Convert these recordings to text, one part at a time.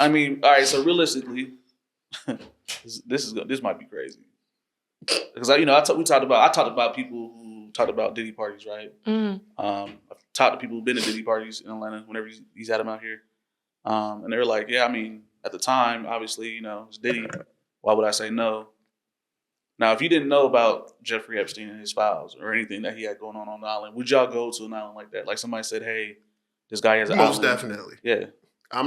I mean, all right. So realistically, this might be crazy because we talked about people who talked about Diddy parties, right? I've talked to people who've been to Diddy parties in Atlanta whenever he's had them out here, and they were like, yeah, I mean, at the time, obviously, it's Diddy. Why would I say no? Now, if you didn't know about Jeffrey Epstein and his files or anything that he had going on the island, would y'all go to an island like that? Like somebody said, hey, this guy has an Most island. definitely. Yeah. I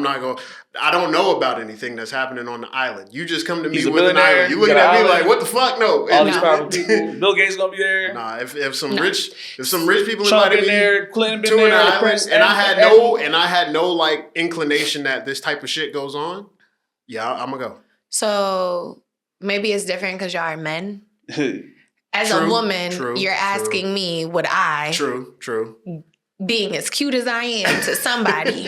don't know about anything that's happening on the island. You just come to me He's with an island. You looking at me like, what the fuck? No. All these powerful people. Bill Gates gonna be there. Nah, if some rich people Trump invited me there, Clinton been to there, an island, and I had no like inclination that this type of shit goes on, yeah, I'm gonna go. So maybe it's different because y'all are men. As a woman, you're asking me, would I? True. Being as cute as I am to somebody,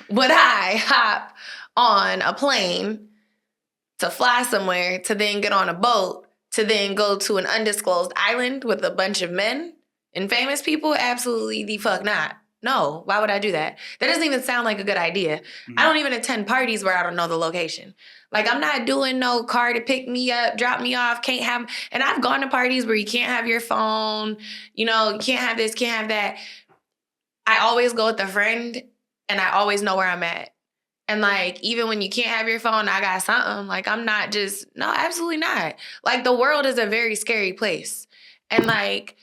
would I hop on a plane to fly somewhere to then get on a boat to then go to an undisclosed island with a bunch of men and famous people? Absolutely the fuck not. No, why would I do that? That doesn't even sound like a good idea. Mm-hmm. I don't even attend parties where I don't know the location. Like, I'm not doing no car to pick me up, drop me off, and I've gone to parties where you can't have your phone, you can't have this, can't have that. I always go with a friend, and I always know where I'm at. And, like, even when you can't have your phone, I got something. Like, I'm not just, no, absolutely not. Like, the world is a very scary place. And, like,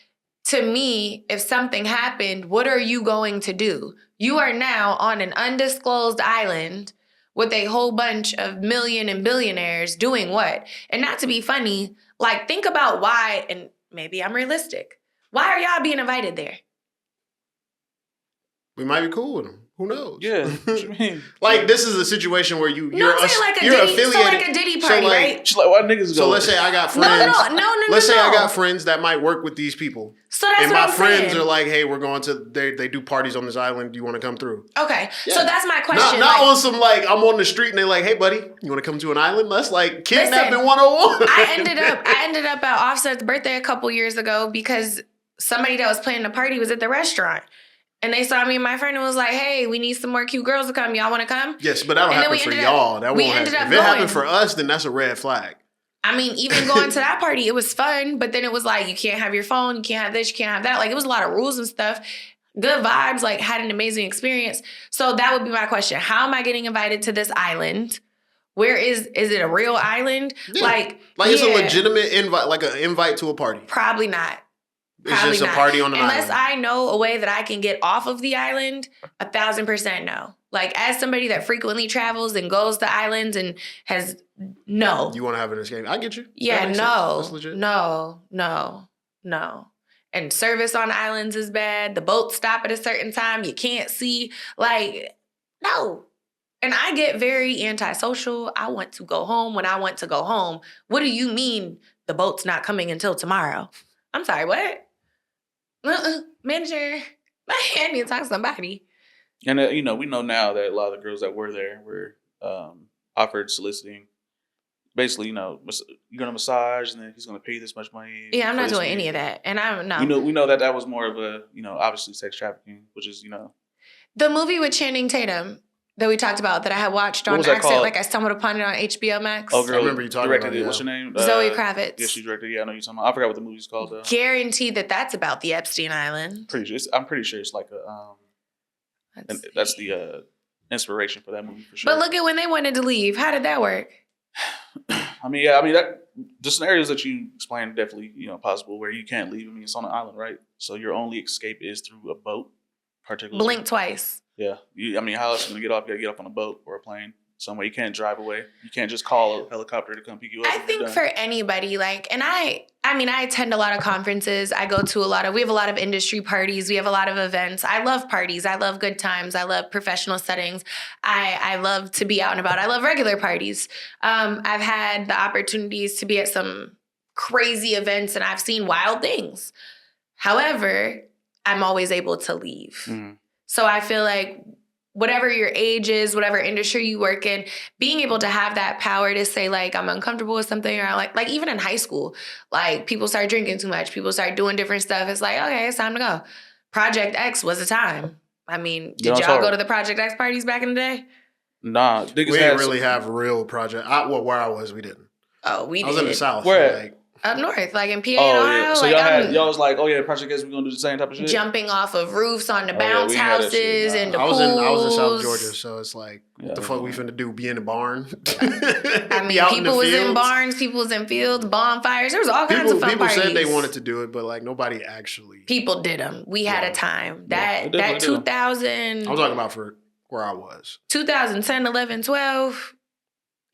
to me, if something happened, what are you going to do? You are now on an undisclosed island with a whole bunch of million and billionaires doing what? And not to be funny, like, think about why, and maybe I'm realistic. Why are y'all being invited there? We might be cool with them. Who knows? Yeah, what you mean? Like, this is a situation where you're affiliated. So like a Diddy party, right? She's like, why niggas go? So let's say I got friends. No. Let's say I got friends that might work with these people. So that's and what my I'm friends saying. are like, hey, we're going to, they do parties on this island. Do you want to come through? Okay, yeah. So that's my question. Not on some, like, I'm on the street and they're like, hey, buddy, you want to come to an island? That's like kidnapping 101. I ended up at Offset's birthday a couple years ago because somebody that was planning the party was at the restaurant. And they saw me and my friend and was like, hey, we need some more cute girls to come. Y'all want to come? Yes, but that'll happen for y'all. That won't happen. If it happened for us, then that's a red flag. I mean, even going to that party, it was fun. But then it was like, you can't have your phone. You can't have this. You can't have that. Like, it was a lot of rules and stuff. Good vibes. Like, had an amazing experience. So that would be my question. How am I getting invited to this island? Where is it a real island? Yeah. Like it's a legitimate invite, like an invite to a party. Probably not. It's just a party on the island. Unless I know a way that I can get off of the island, 1,000% no. Like, as somebody that frequently travels and goes to islands and has, no. You want to have an escape? I get you. Yeah, no. That's legit. No. And service on islands is bad. The boats stop at a certain time. You can't see. Like, no. And I get very antisocial. I want to go home when I want to go home. What do you mean the boat's not coming until tomorrow? I'm sorry, what? Manager, I need to talk to somebody. And, we know now that a lot of the girls that were there were offered soliciting. Basically, you're going to massage and then he's going to pay you this much money. Yeah, I'm not doing any of that. And I'm no. We know that was more of a, obviously sex trafficking, which is, The movie with Channing Tatum that we talked about that I had watched on accident, like I stumbled upon it on HBO Max. Oh, girl, I remember you talking about it. What's your name? Zoe Kravitz. Yeah, she directed. Yeah, I know you're talking about. I forgot what the movie's called though. Guaranteed that's about the Epstein Island. I'm pretty sure it's like a that's the inspiration for that movie for sure. But look at when they wanted to leave. How did that work? I mean, that the scenarios that you explained definitely possible where you can't leave. I mean, it's on an island, right? So your only escape is through a boat, particularly. Blink twice. Yeah, how else are you gonna get off? You gotta get off on a boat or a plane somewhere. You can't drive away. You can't just call a helicopter to come pick you up. I think for anybody, and I attend a lot of conferences. I go to we have a lot of industry parties. We have a lot of events. I love parties. I love good times. I love professional settings. I love to be out and about. I love regular parties. I've had the opportunities to be at some crazy events and I've seen wild things. However, I'm always able to leave. Mm-hmm. So I feel like whatever your age is, whatever industry you work in, being able to have that power to say, like, I'm uncomfortable with something, or like even in high school, like, people start drinking too much, people start doing different stuff. It's like, okay, it's time to go. Project X was a time. I mean, did y'all go to the Project X parties back in the day? Nah, We didn't really have real project. Where I was, we didn't. Oh, we did. I was in the South. Where? Like, up north, like in PA Oh, and Ohio. yeah. So like y'all was like, oh yeah, Project X, we gonna do the same type of shit? jumping off of roofs on the Oh, yeah, bounce we ain't had that shit. houses Nah. and the I pools. was in South Georgia, so it's like, what the fuck we finna do? Be in the barn? I mean, people was in barns, people was in fields, bonfires. There was all kinds of fun people parties. said they wanted to do it, but like nobody actually. People did them. We had a time. That 2000. I'm talking about for where I was. 2010, 11, 12,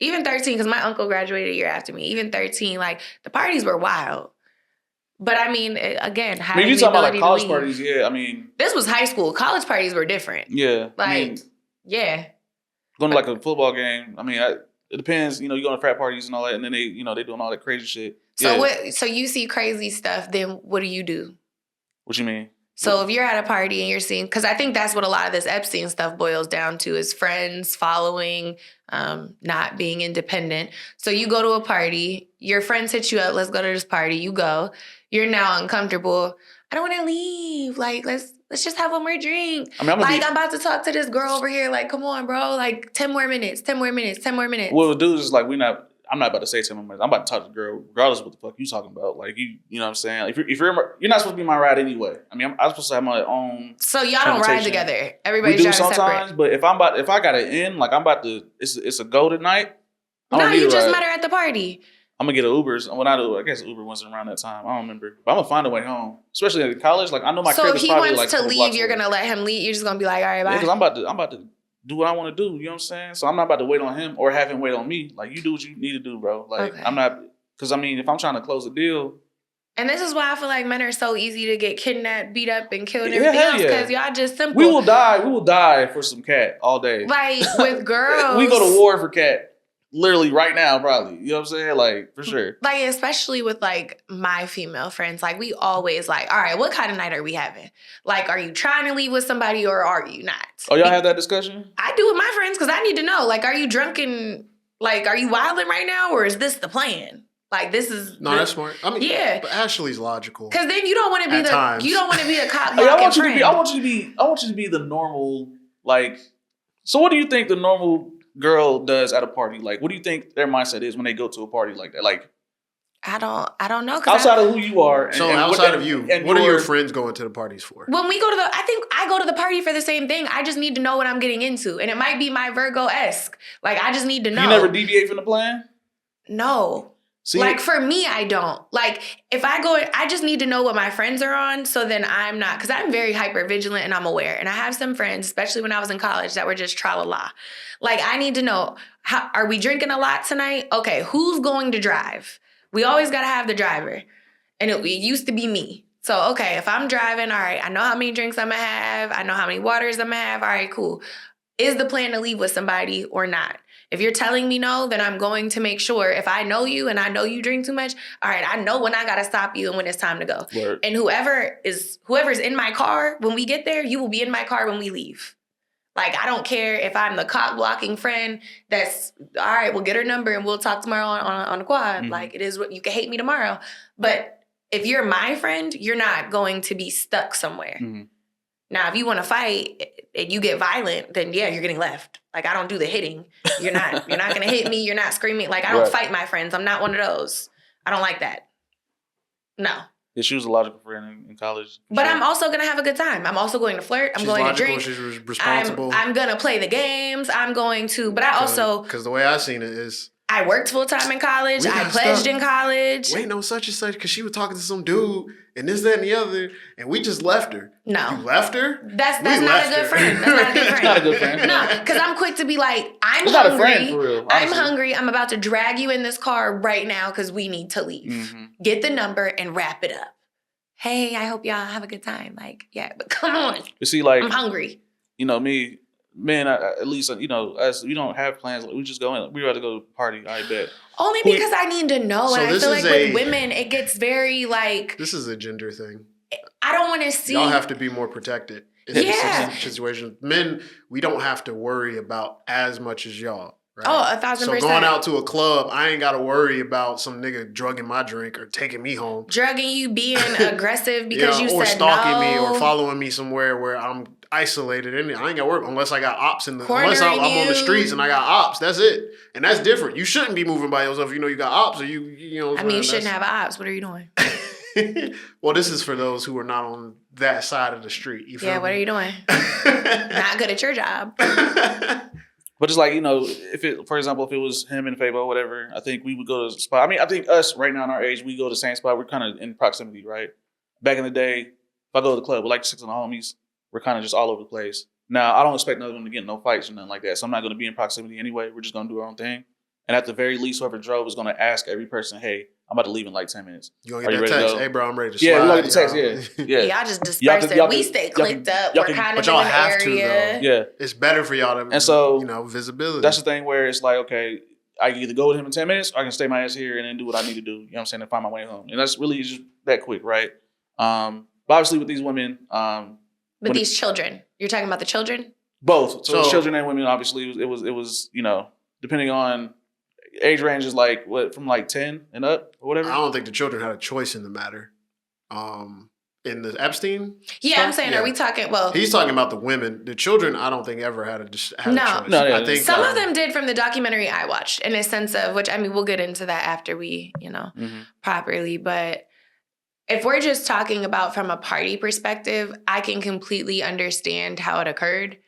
even 13, because my uncle graduated a year after me. Even 13, like the parties were wild. But I mean, again, having you talking about like college leave. parties, yeah. I mean, this was high school. College parties were different. Yeah, like, I mean, yeah, going to like a football game. I mean, it depends. You know, you go to frat parties and all that, and then they doing all that crazy shit. So yeah. what? So you see crazy stuff. Then what do? What you mean? So if you're at a party and you're seeing, because I think that's what a lot of this Epstein stuff boils down to is friends following, not being independent. So you go to a party, your friends hit you up, let's go to this party, you go. You're now uncomfortable. I don't want to leave. Like, let's just have one more drink. I mean, I'm about to talk to this girl over here. Like, come on, bro. Like, 10 more minutes. What we'll do is like, I'm not about to say 10 more minutes. I'm about to talk to the girl, regardless of what the fuck you talking about. Like, you know what I'm saying? Like, if you're not supposed to be my ride anyway. I mean, I'm supposed to have my own. So y'all don't ride together. Everybody's driving separate. Sometimes, but if I gotta end, like I'm about to, it's a go tonight. No, you just met her at the party. I'm gonna get an Uber. I guess Uber wasn't around that time. I don't remember. But I'm gonna find a way home. Especially in college. Like I know my crib is probably like. So if he wants to leave, you're gonna let him leave. You're just gonna be like, all right, bye. Because I'm about to do what I want to do. You know what I'm saying? So I'm not about to wait on him or have him wait on me. Like you do what you need to do, bro. Like I'm not. Because I mean, if I'm trying to close a deal. And this is why I feel like men are so easy to get kidnapped, beat up, and killed and everything else. Because y'all just simple. We will die for some cat all day. Like with girls, we go to war for cat. Literally right now, probably. You know what I'm saying? Like, for sure. Like, especially with, like, my female friends. Like, we always, like, all right, what kind of night are we having? Like, are you trying to leave with somebody or are you not? Oh, y'all have that discussion? I do with my friends because I need to know. Like, are you drunk and, like, are you wilding right now or is this the plan? Like, this is... No, that's smart. I mean, yeah. But Ashley's logical. Because then you don't want to be times. You don't want to be a cop I want you to be the normal, like... So what do you think the normal... girl does at a party? Like, what do you think their mindset is when they go to a party like that? Like, I don't know. Outside of who you are. Outside of you, what are your friends going to the parties for? When we go to I think I go to the party for the same thing. I just need to know what I'm getting into. And it might be my Virgo-esque. Like, I just need to know. You never deviate from the plan? No. See, like, for me, I don't. Like, if I go, I just need to know what my friends are on, so then I'm not, because I'm very hyper vigilant and I'm aware. And I have some friends, especially when I was in college, that were just tra-la-la. Like, I need to know, are we drinking a lot tonight? Okay, who's going to drive? We always got to have the driver. And it used to be me. So, okay, if I'm driving, all right, I know how many drinks I'm going to have. I know how many waters I'm going to have. All right, cool. Is the plan to leave with somebody or not? If you're telling me no, then I'm going to make sure if I know you and I know you drink too much, all right, I know when I got to stop you and when it's time to go. Word. And whoever's in my car, when we get there, you will be in my car when we leave. Like, I don't care if I'm the cock blocking friend that's, all right, we'll get her number and we'll talk tomorrow on the quad. Mm-hmm. Like, it is what you can hate me tomorrow. But if you're my friend, you're not going to be stuck somewhere. Mm-hmm. Now, if you want to fight and you get violent, then yeah, you're getting left. Like, I don't do the hitting. You're not going to hit me. You're not screaming. Like, I don't fight my friends. I'm not one of those. I don't like that. No. Yeah, she was a logical friend in college. But sure. I'm also going to have a good time. I'm also going to flirt. I'm going to drink. She's responsible. I'm going to play the games. I'm going to, but I also. Because the way I seen it is. I worked full time in college. I pledged in college. Wait, no, such and such, because she was talking to some dude and this, that, and the other, and we just left her. No. You left her? That's not a good friend. That's not a good friend. Not a good friend. No, because I'm quick to be like, I'm it's hungry. Not a friend for real, I'm hungry. I'm about to drag you in this car right now because we need to leave. Mm-hmm. Get the number and wrap it up. Hey, I hope y'all have a good time. Like, yeah, but come on. You see, like, I'm hungry. You know, me, man, at least, you know, as we don't have plans. We just go in. We rather go party, I bet. Only because I need to know. And I feel like with women, it gets very, like... This is a gender thing. I don't want to see... Y'all have to be more protected in this situation. Men, we don't have to worry about as much as y'all. Right? Oh, 1,000%. So going out to a club, I ain't got to worry about some nigga drugging my drink or taking me home. Drugging you, being aggressive because you said no. Or stalking me or following me somewhere where I'm isolated in it. I ain't got work unless I got ops unless Cornering I'm on the you. streets and I got ops. That's it. And that's different. You shouldn't be moving by yourself. You know you got ops or you know. I mean, you shouldn't have ops. What are you doing? Well, this is for those who are not on that side of the street. You feel me? What are you doing? Not good at your job. But it's like, you know, for example, if it was him and Fabo or whatever, I think we would go to the spot. I mean, I think us right now in our age, we go to the same spot. We're kind of in proximity, right? Back in the day, if I go to the club with like 6 of the homies, we're kind of just all over the place. Now, I don't expect none of them to get in no fights or nothing like that. So I'm not going to be in proximity anyway. We're just going to do our own thing. And at the very least, whoever drove is going to ask every person, hey, I'm about to leave in like 10 minutes. You going to get that text? Hey, bro, I'm ready to slide. Yeah, we like the text, yeah. Y'all just disperse it. We stay clicked up. We're kind of in an area. Yeah. It's better for y'all to, and so, you know, visibility. That's the thing where it's like, okay, I can either go with him in 10 minutes or I can stay my ass here and then do what I need to do. You know what I'm saying? And find my way home. And that's really just that quick, right? But obviously with these women. With these children. You're talking about the children? Both. So children and women, obviously, it was, you know, depending on age range is like what, from like 10 and up or whatever? I don't think the children had a choice in the matter. In the Epstein stuff? I'm saying, are we talking, he's talking about the women. The children, I don't think ever had a choice. No, I think some of them did from the documentary I watched, in a sense of, which, I mean, we'll get into that after we, you know, properly, but if we're just talking about from a party perspective, I can completely understand how it occurred.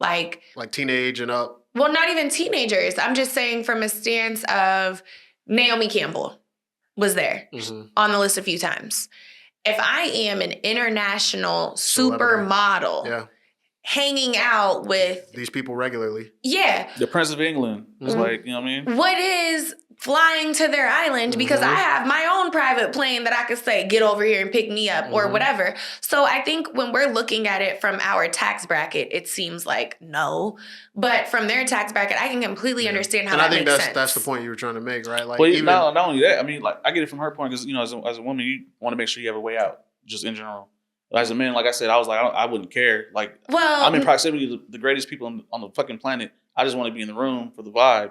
Like teenage and up. Well, not even teenagers. I'm just saying from a stance of Naomi Campbell was there on the list a few times. If I am an international supermodel hanging out with these people regularly. Yeah. The Prince of England is like, you know what I mean? What is flying to their island because I have my own private plane that I could say, get over here and pick me up or whatever. So I think when we're looking at it from our tax bracket, it seems like no. But from their tax bracket, I can completely understand how that makes sense. And I think that's the point you were trying to make, right? Like, well, not only that, I mean, like, I get it from her point because, you know, as a woman, you want to make sure you have a way out, just in general. As a man, like I said, I was like, I wouldn't care. Like, I'm in proximity to the greatest people on the fucking planet. I just want to be in the room for the vibe.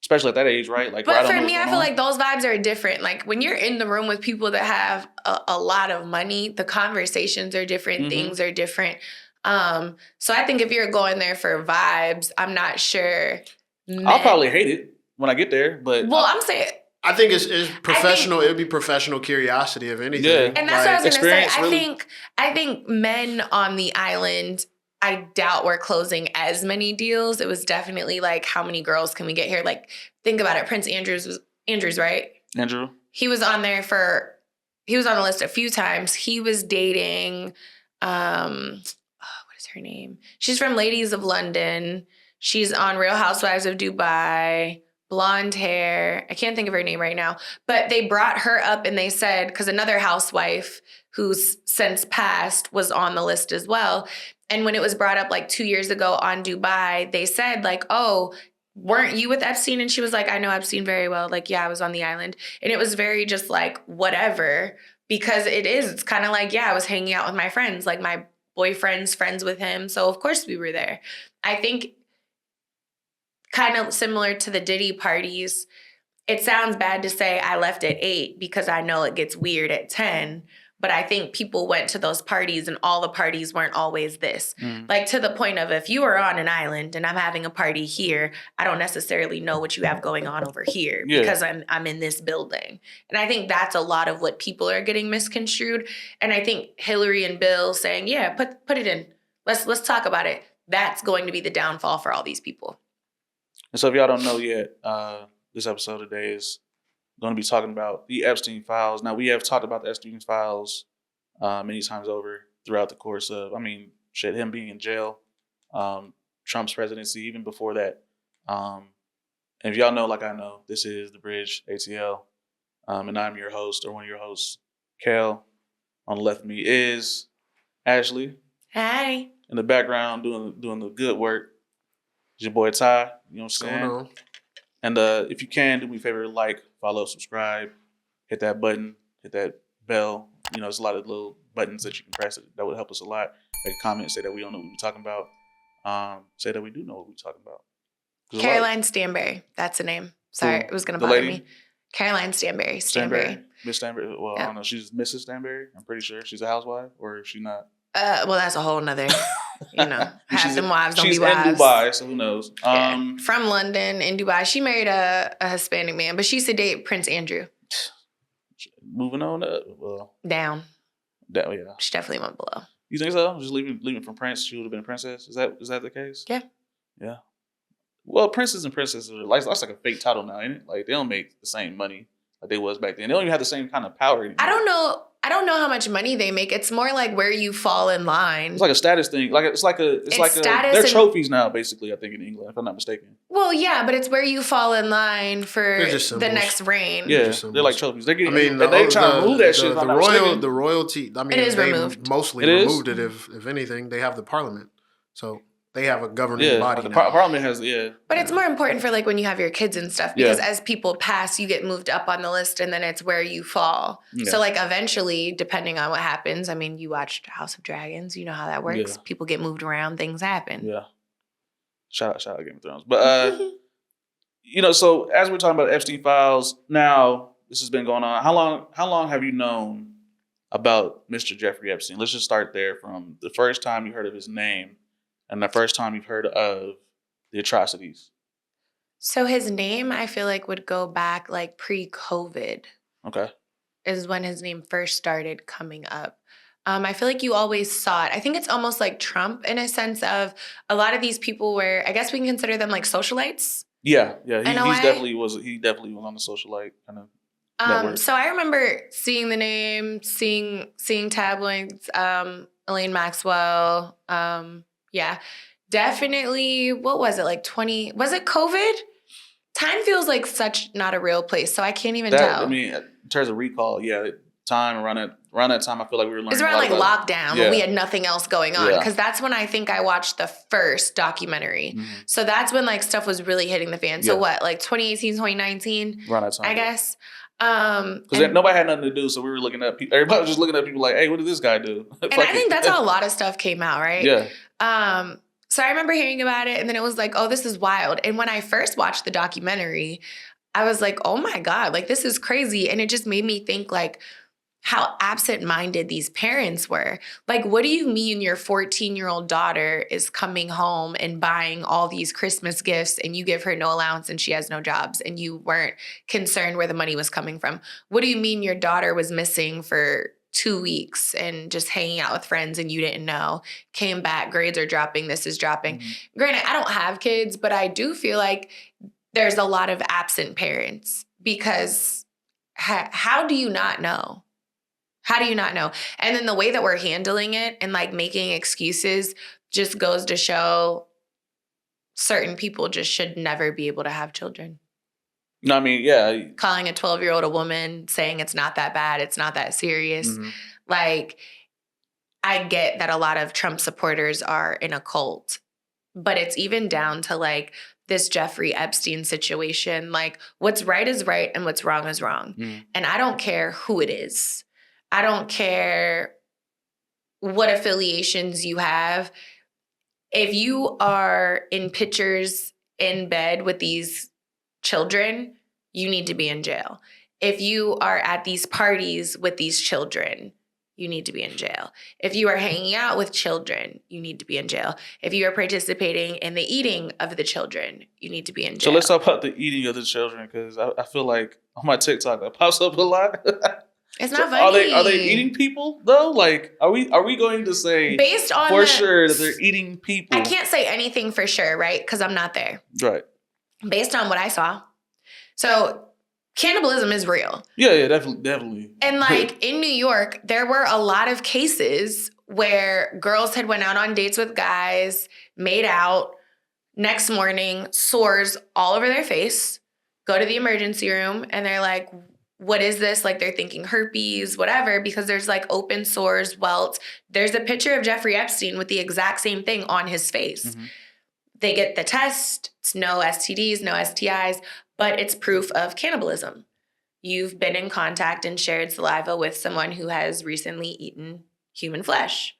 Especially at that age, right? Like, but for me, I feel like those vibes are different. Like when you're in the room with people that have a lot of money, the conversations are different, things are different. So I think if you're going there for vibes, I'm not sure. I'll probably hate it when I get there, but I'm saying. I think it's professional. It would be professional curiosity, if anything. Yeah. And that's what I was going to say. I think men on the island, I doubt we're closing as many deals. It was definitely like, how many girls can we get here? Like, think about it. Prince Andrews, right? Andrew. He was on the list a few times. He was dating, what is her name? She's from Ladies of London. She's on Real Housewives of Dubai. Blonde hair. I can't think of her name right now. But they brought her up and they said, because another housewife who's since passed was on the list as well. And when it was brought up like 2 years ago on Dubai, they said like, oh, weren't you with Epstein? And she was like, I know Epstein very well. Like, yeah, I was on the island. And it was very just like, whatever, because it's kind of like, yeah, I was hanging out with my friends, like my boyfriend's friends with him. So of course we were there. I think kind of similar to the Diddy parties, it sounds bad to say I left at 8 because I know it gets weird at 10. But I think people went to those parties and all the parties weren't always this. Like to the point of if you are on an island and I'm having a party here, I don't necessarily know what you have going on over here because I'm in this building. And I think that's a lot of what people are getting misconstrued. And I think Hillary and Bill saying, yeah, put it in. Let's talk about it. That's going to be the downfall for all these people. And so if y'all don't know yet, this episode today is going to be talking about the Epstein files. Now, we have talked about the Epstein files many times over throughout the course of, him being in jail, Trump's presidency, even before that. And if y'all know, like I know, this is The Bridge, ATL, and I'm your host, or one of your hosts, Kell. On the left of me is Ashley. Hi. In the background, doing the good work. It's your boy Ty, you know what I'm saying? And if you can, do me a favor, like, follow, subscribe, hit that button, hit that bell. You know, there's a lot of little buttons that you can press that would help us a lot. Make a comment, say that we don't know what we're talking about. Say that we do know what we're talking about. Caroline Stanberry, that's the name. Sorry, it was going to bother me. Caroline Stanberry. Miss Stanberry. Well, I don't know. She's Mrs. Stanberry. I'm pretty sure she's a housewife, or is she not? Well, that's a whole nother. half them wives don't be She's in wives. Dubai, so who knows? From London in Dubai. She married a Hispanic man, but she used to date Prince Andrew. Moving on up. Well, Down. Yeah. She definitely went below. You think so? Just leaving from Prince, she would have been a princess. Is that the case? Yeah. Yeah. Well, princes and princesses are like that's like a fake title now, ain't it? Like they don't make the same money like they was back then. They don't even have the same kind of power anymore. I don't know how much money they make. It's more like where you fall in line. It's like a status thing. Like it's like they're trophies now, basically. I think in England, if I'm not mistaken. Well, yeah, but it's where you fall in line for the next reign. Yeah, they're like trophies. They're getting. They're trying to remove that shit. The royalty. I mean, it is they removed. Mostly removed it. If anything, they have the parliament, so they have a governing body. The now. parliament has But it's more important for like when you have your kids and stuff because as people pass, you get moved up on the list, and then it's where you fall. Yeah. So like eventually, depending on what happens, I mean, you watched House of Dragons. You know how that works. Yeah. People get moved around. Things happen. Yeah. Shout out Game of Thrones. But so as we're talking about Epstein files, now this has been going on. How long have you known about Mr. Jeffrey Epstein? Let's just start there from the first time you heard of his name and the first time you've heard of the atrocities. So his name, I feel like, would go back like pre-COVID. Okay. Is when his name first started coming up. I feel like you always saw it. I think it's almost like Trump in a sense of a lot of these people were, I guess we can consider them like socialites. Yeah. He definitely was on the socialite kind of network. So I remember seeing the name, seeing tabloids, Elaine Maxwell. Yeah, definitely. What was it, like 20? Was it COVID? Time feels like such not a real place, so I can't even tell. I mean, in terms of recall, time around that time, I feel like we were learning. It's around like lockdown when we had nothing else going on, because that's when I think I watched the first documentary. Mm-hmm. So that's when like stuff was really hitting the fan. So what, like 2018, 2019? Around that time, I guess. Because nobody had nothing to do, so we were looking at people. Everybody was just looking at people like, "Hey, what did this guy do?" And I think that's how a lot of stuff came out, right? Yeah. So I remember hearing about it, and then it was like, "Oh, this is wild." And when I first watched the documentary, I was like, "Oh my God, like this is crazy," and it just made me think like how absent-minded these parents were. Like, what do you mean your 14-year-old daughter is coming home and buying all these Christmas gifts and you give her no allowance and she has no jobs and you weren't concerned where the money was coming from? What do you mean your daughter was missing for 2 weeks and just hanging out with friends and you didn't know? Came back, grades are dropping, this is dropping. Mm-hmm. Granted, I don't have kids, but I do feel like there's a lot of absent parents because how do you not know? How do you not know? And then the way that we're handling it and like making excuses just goes to show certain people just should never be able to have children. No, I mean, yeah. Calling a 12-year-old a woman, saying it's not that bad, it's not that serious. Mm-hmm. Like, I get that a lot of Trump supporters are in a cult, but it's even down to like this Jeffrey Epstein situation. Like, what's right is right and what's wrong is wrong. Mm-hmm. And I don't care who it is. I don't care what affiliations you have. If you are in pictures in bed with these children, you need to be in jail. If you are at these parties with these children, you need to be in jail. If you are hanging out with children, you need to be in jail. If you are participating in the eating of the children, you need to be in jail. So let's talk about the eating of the children, because I feel like on my TikTok that pops up a lot. It's not funny. Are they eating people though? Like, are we going to say based on for sure that they're eating people? I can't say anything for sure, right? Because I'm not there. Right. Based on what I saw, so cannibalism is real. Yeah, definitely. And like in New York, there were a lot of cases where girls had went out on dates with guys, made out. Next morning, sores all over their face. Go to the emergency room, and they're like, what is this? Like they're thinking herpes, whatever, because there's like open sores, welts. There's a picture of Jeffrey Epstein with the exact same thing on his face. Mm-hmm. They get the test. It's no STDs, no STIs, but it's proof of cannibalism. You've been in contact and shared saliva with someone who has recently eaten human flesh.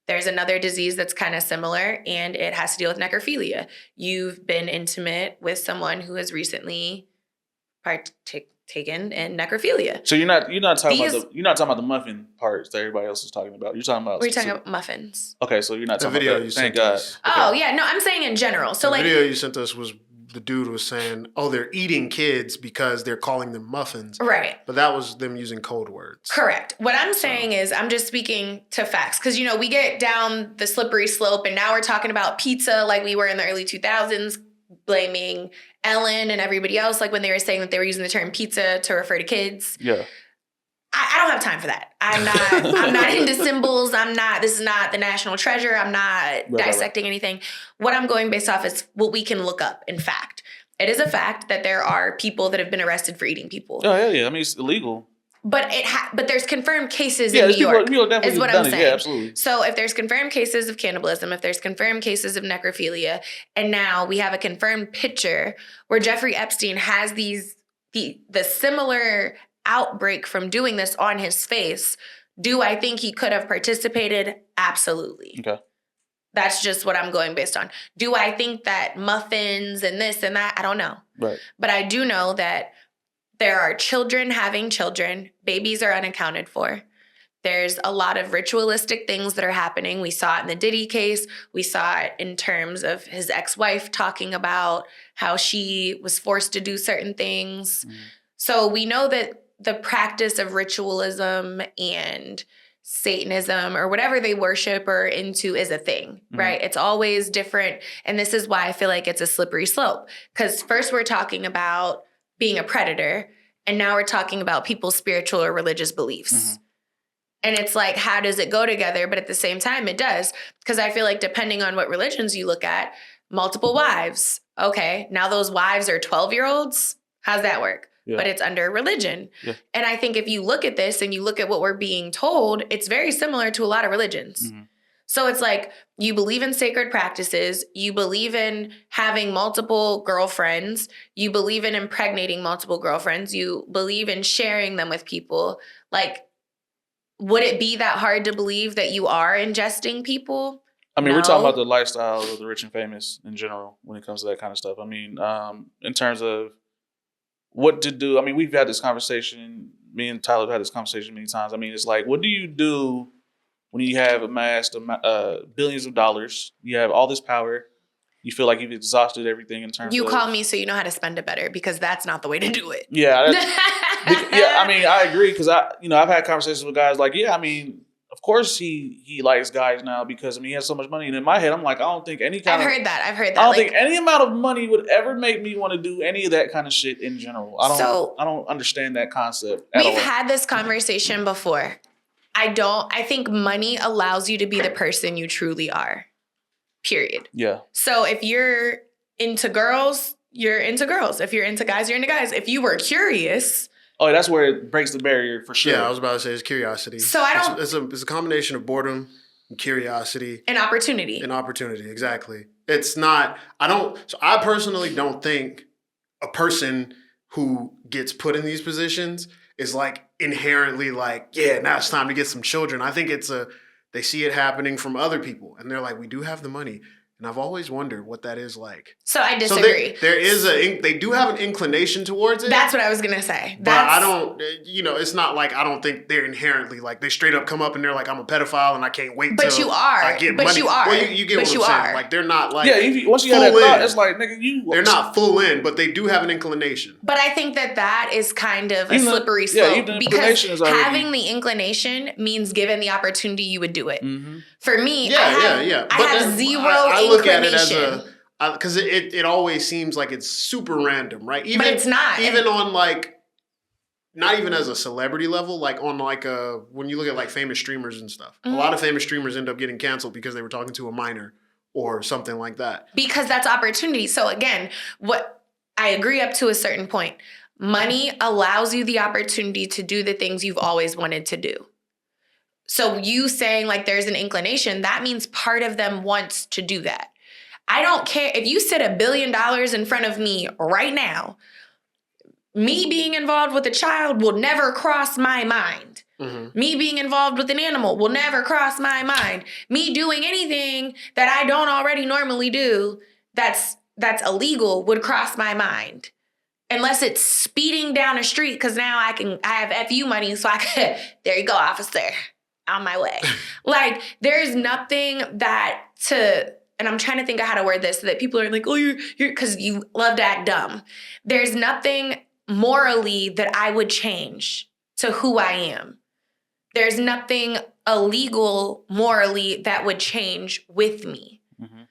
There's another disease that's kind of similar, and it has to deal with necrophilia. You've been intimate with someone who has recently taken in necrophilia. So you're not talking about the muffin parts that everybody else is talking about. You're talking about. We're talking about muffins. Okay, so you're not talking video about that. you Thank sent God. us. Oh yeah, no, I'm saying in general. So The like video you sent us was the dude was saying, "Oh, they're eating kids because they're calling them muffins." right. But that was them using code words. Correct. What I'm saying is I'm just speaking to facts because, we get down the slippery slope and now we're talking about pizza like we were in the early 2000s, blaming Ellen and everybody else, like when they were saying that they were using the term pizza to refer to kids. Yeah. I don't have time for that. I'm not into symbols. This is not the national treasure. I'm not dissecting anything. What I'm going based off is what we can look up in fact. It is a fact that there are people that have been arrested for eating people. Oh, yeah. I mean, it's illegal. But but there's confirmed cases in New York, definitely is what done I'm it. saying. Yeah, absolutely. So if there's confirmed cases of cannibalism, if there's confirmed cases of necrophilia, and now we have a confirmed picture where Jeffrey Epstein has the similar outbreak from doing this on his face, do I think he could have participated? Absolutely. Okay. That's just what I'm going based on. Do I think that muffins and this and that? I don't know. Right. But I do know that there are children having children. Babies are unaccounted for. There's a lot of ritualistic things that are happening. We saw it in the Diddy case. We saw it in terms of his ex-wife talking about how she was forced to do certain things. Mm. So we know that the practice of ritualism and Satanism or whatever they worship or into is a thing, right? It's always different. And this is why I feel like it's a slippery slope. Because first we're talking about being a predator, and now we're talking about people's spiritual or religious beliefs. Mm-hmm. And it's like, how does it go together? But at the same time, it does. Because I feel like depending on what religions you look at, multiple wives. Okay, now those wives are 12-year-olds. How's that work? Yeah. But it's under religion. Yeah. And I think if you look at this and you look at what we're being told, it's very similar to a lot of religions. Mm-hmm. So it's like you believe in sacred practices, you believe in having multiple girlfriends, you believe in impregnating multiple girlfriends, you believe in sharing them with people. Like, would it be that hard to believe that you are ingesting people? I mean, We're talking about the lifestyle of the rich and famous in general when it comes to that kind of stuff. I mean, in terms of what to do, I mean, we've had this conversation, me and Tyler have had this conversation many times. I mean, it's like, what do you do when you have amassed billions of dollars, you have all this power, you feel like you've exhausted everything in terms of... You call me so you know how to spend it better because that's not the way to do it. Yeah. Yeah, I mean, I agree because I've had conversations with guys like, yeah, I mean, of course he likes guys now because, I mean, he has so much money. And in my head, I'm like, I don't think any kind I've heard that. I don't think any amount of money would ever make me want to do any of that kind of shit in general. I don't understand that concept at all. We've had this conversation before. I think money allows you to be the person you truly are. Period. Yeah. So if you're into girls, you're into girls. If you're into guys, you're into guys. If you were curious. Oh, that's where it breaks the barrier for sure. Yeah, I was about to say it's curiosity. So it's a combination of boredom and curiosity. And opportunity. Exactly. It's not, I personally don't think a person who gets put in these positions is like inherently like, yeah, now it's time to get some children. I think they see it happening from other people and they're like, we do have the money. And I've always wondered what that is like. So I disagree. So they do have an inclination towards it. That's what I was going to say. But I don't, it's not like I don't think they're inherently like, they straight up come up and they're like, I'm a pedophile and I can't wait till I get money. But you are. Well, you get what I'm saying. Like, they're not like once you have that thought, it's like, nigga, they're not full in, but they do have an inclination. But I think that is kind of a slippery slope. Because having the inclination means given the opportunity, you would do it. Mm-hmm. For me, I have zero look at it as because it always seems like it's super random, right? Even, but it's not. Even on like, not even as a celebrity level, like on like when you look at like famous streamers and stuff, mm-hmm. a lot of famous streamers end up getting canceled because they were talking to a minor or something like that. Because that's opportunity. So again, what I agree up to a certain point, money allows you the opportunity to do the things you've always wanted to do. So you saying like there's an inclination, that means part of them wants to do that. I don't care if you sit $1 billion in front of me right now, me being involved with a child will never cross my mind. Mm-hmm. Me being involved with an animal will never cross my mind. Me doing anything that I don't already normally do that's illegal would cross my mind. unless it's speeding down a street, because now I have FU money, so I can, there you go, officer, on my way. Like, there's nothing and I'm trying to think of how to word this so that people are like, oh, you're, because you love to act dumb. There's nothing morally that I would change to who I am. There's nothing illegal morally that would change with me. Mm-hmm.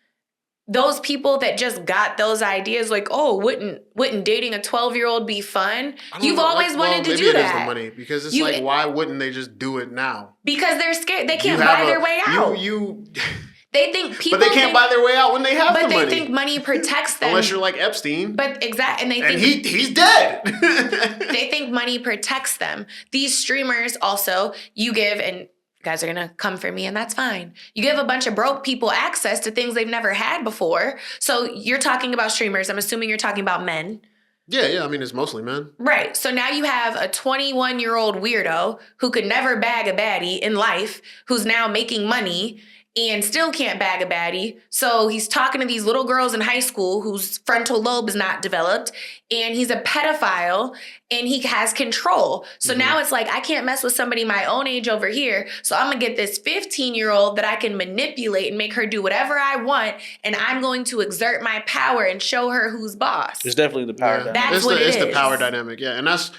Those people that just got those ideas like, oh, wouldn't dating a 12-year-old be fun? You've always wanted to do that. Maybe it is the money, because it's like, why wouldn't they just do it now? Because they're scared. They can't buy their way out. They think people, but they can't buy their way out when they have the money. But they think money protects them. Unless you're like Epstein. But exactly, and he's dead. They think money protects them. These streamers also, you give, and you guys are gonna come for me, and that's fine. You give a bunch of broke people access to things they've never had before. So you're talking about streamers. I'm assuming you're talking about men. Yeah. I mean, it's mostly men. Right. So now you have a 21-year-old weirdo who could never bag a baddie in life, who's now making money and still can't bag a baddie. So he's talking to these little girls in high school whose frontal lobe is not developed, and he's a pedophile, and he has control. So now it's like, I can't mess with somebody my own age over here, so I'm gonna get this 15-year-old that I can manipulate and make her do whatever I want, and I'm going to exert my power and show her who's boss. It's definitely the power dynamic. That's what it is. It's the power dynamic, yeah. And that's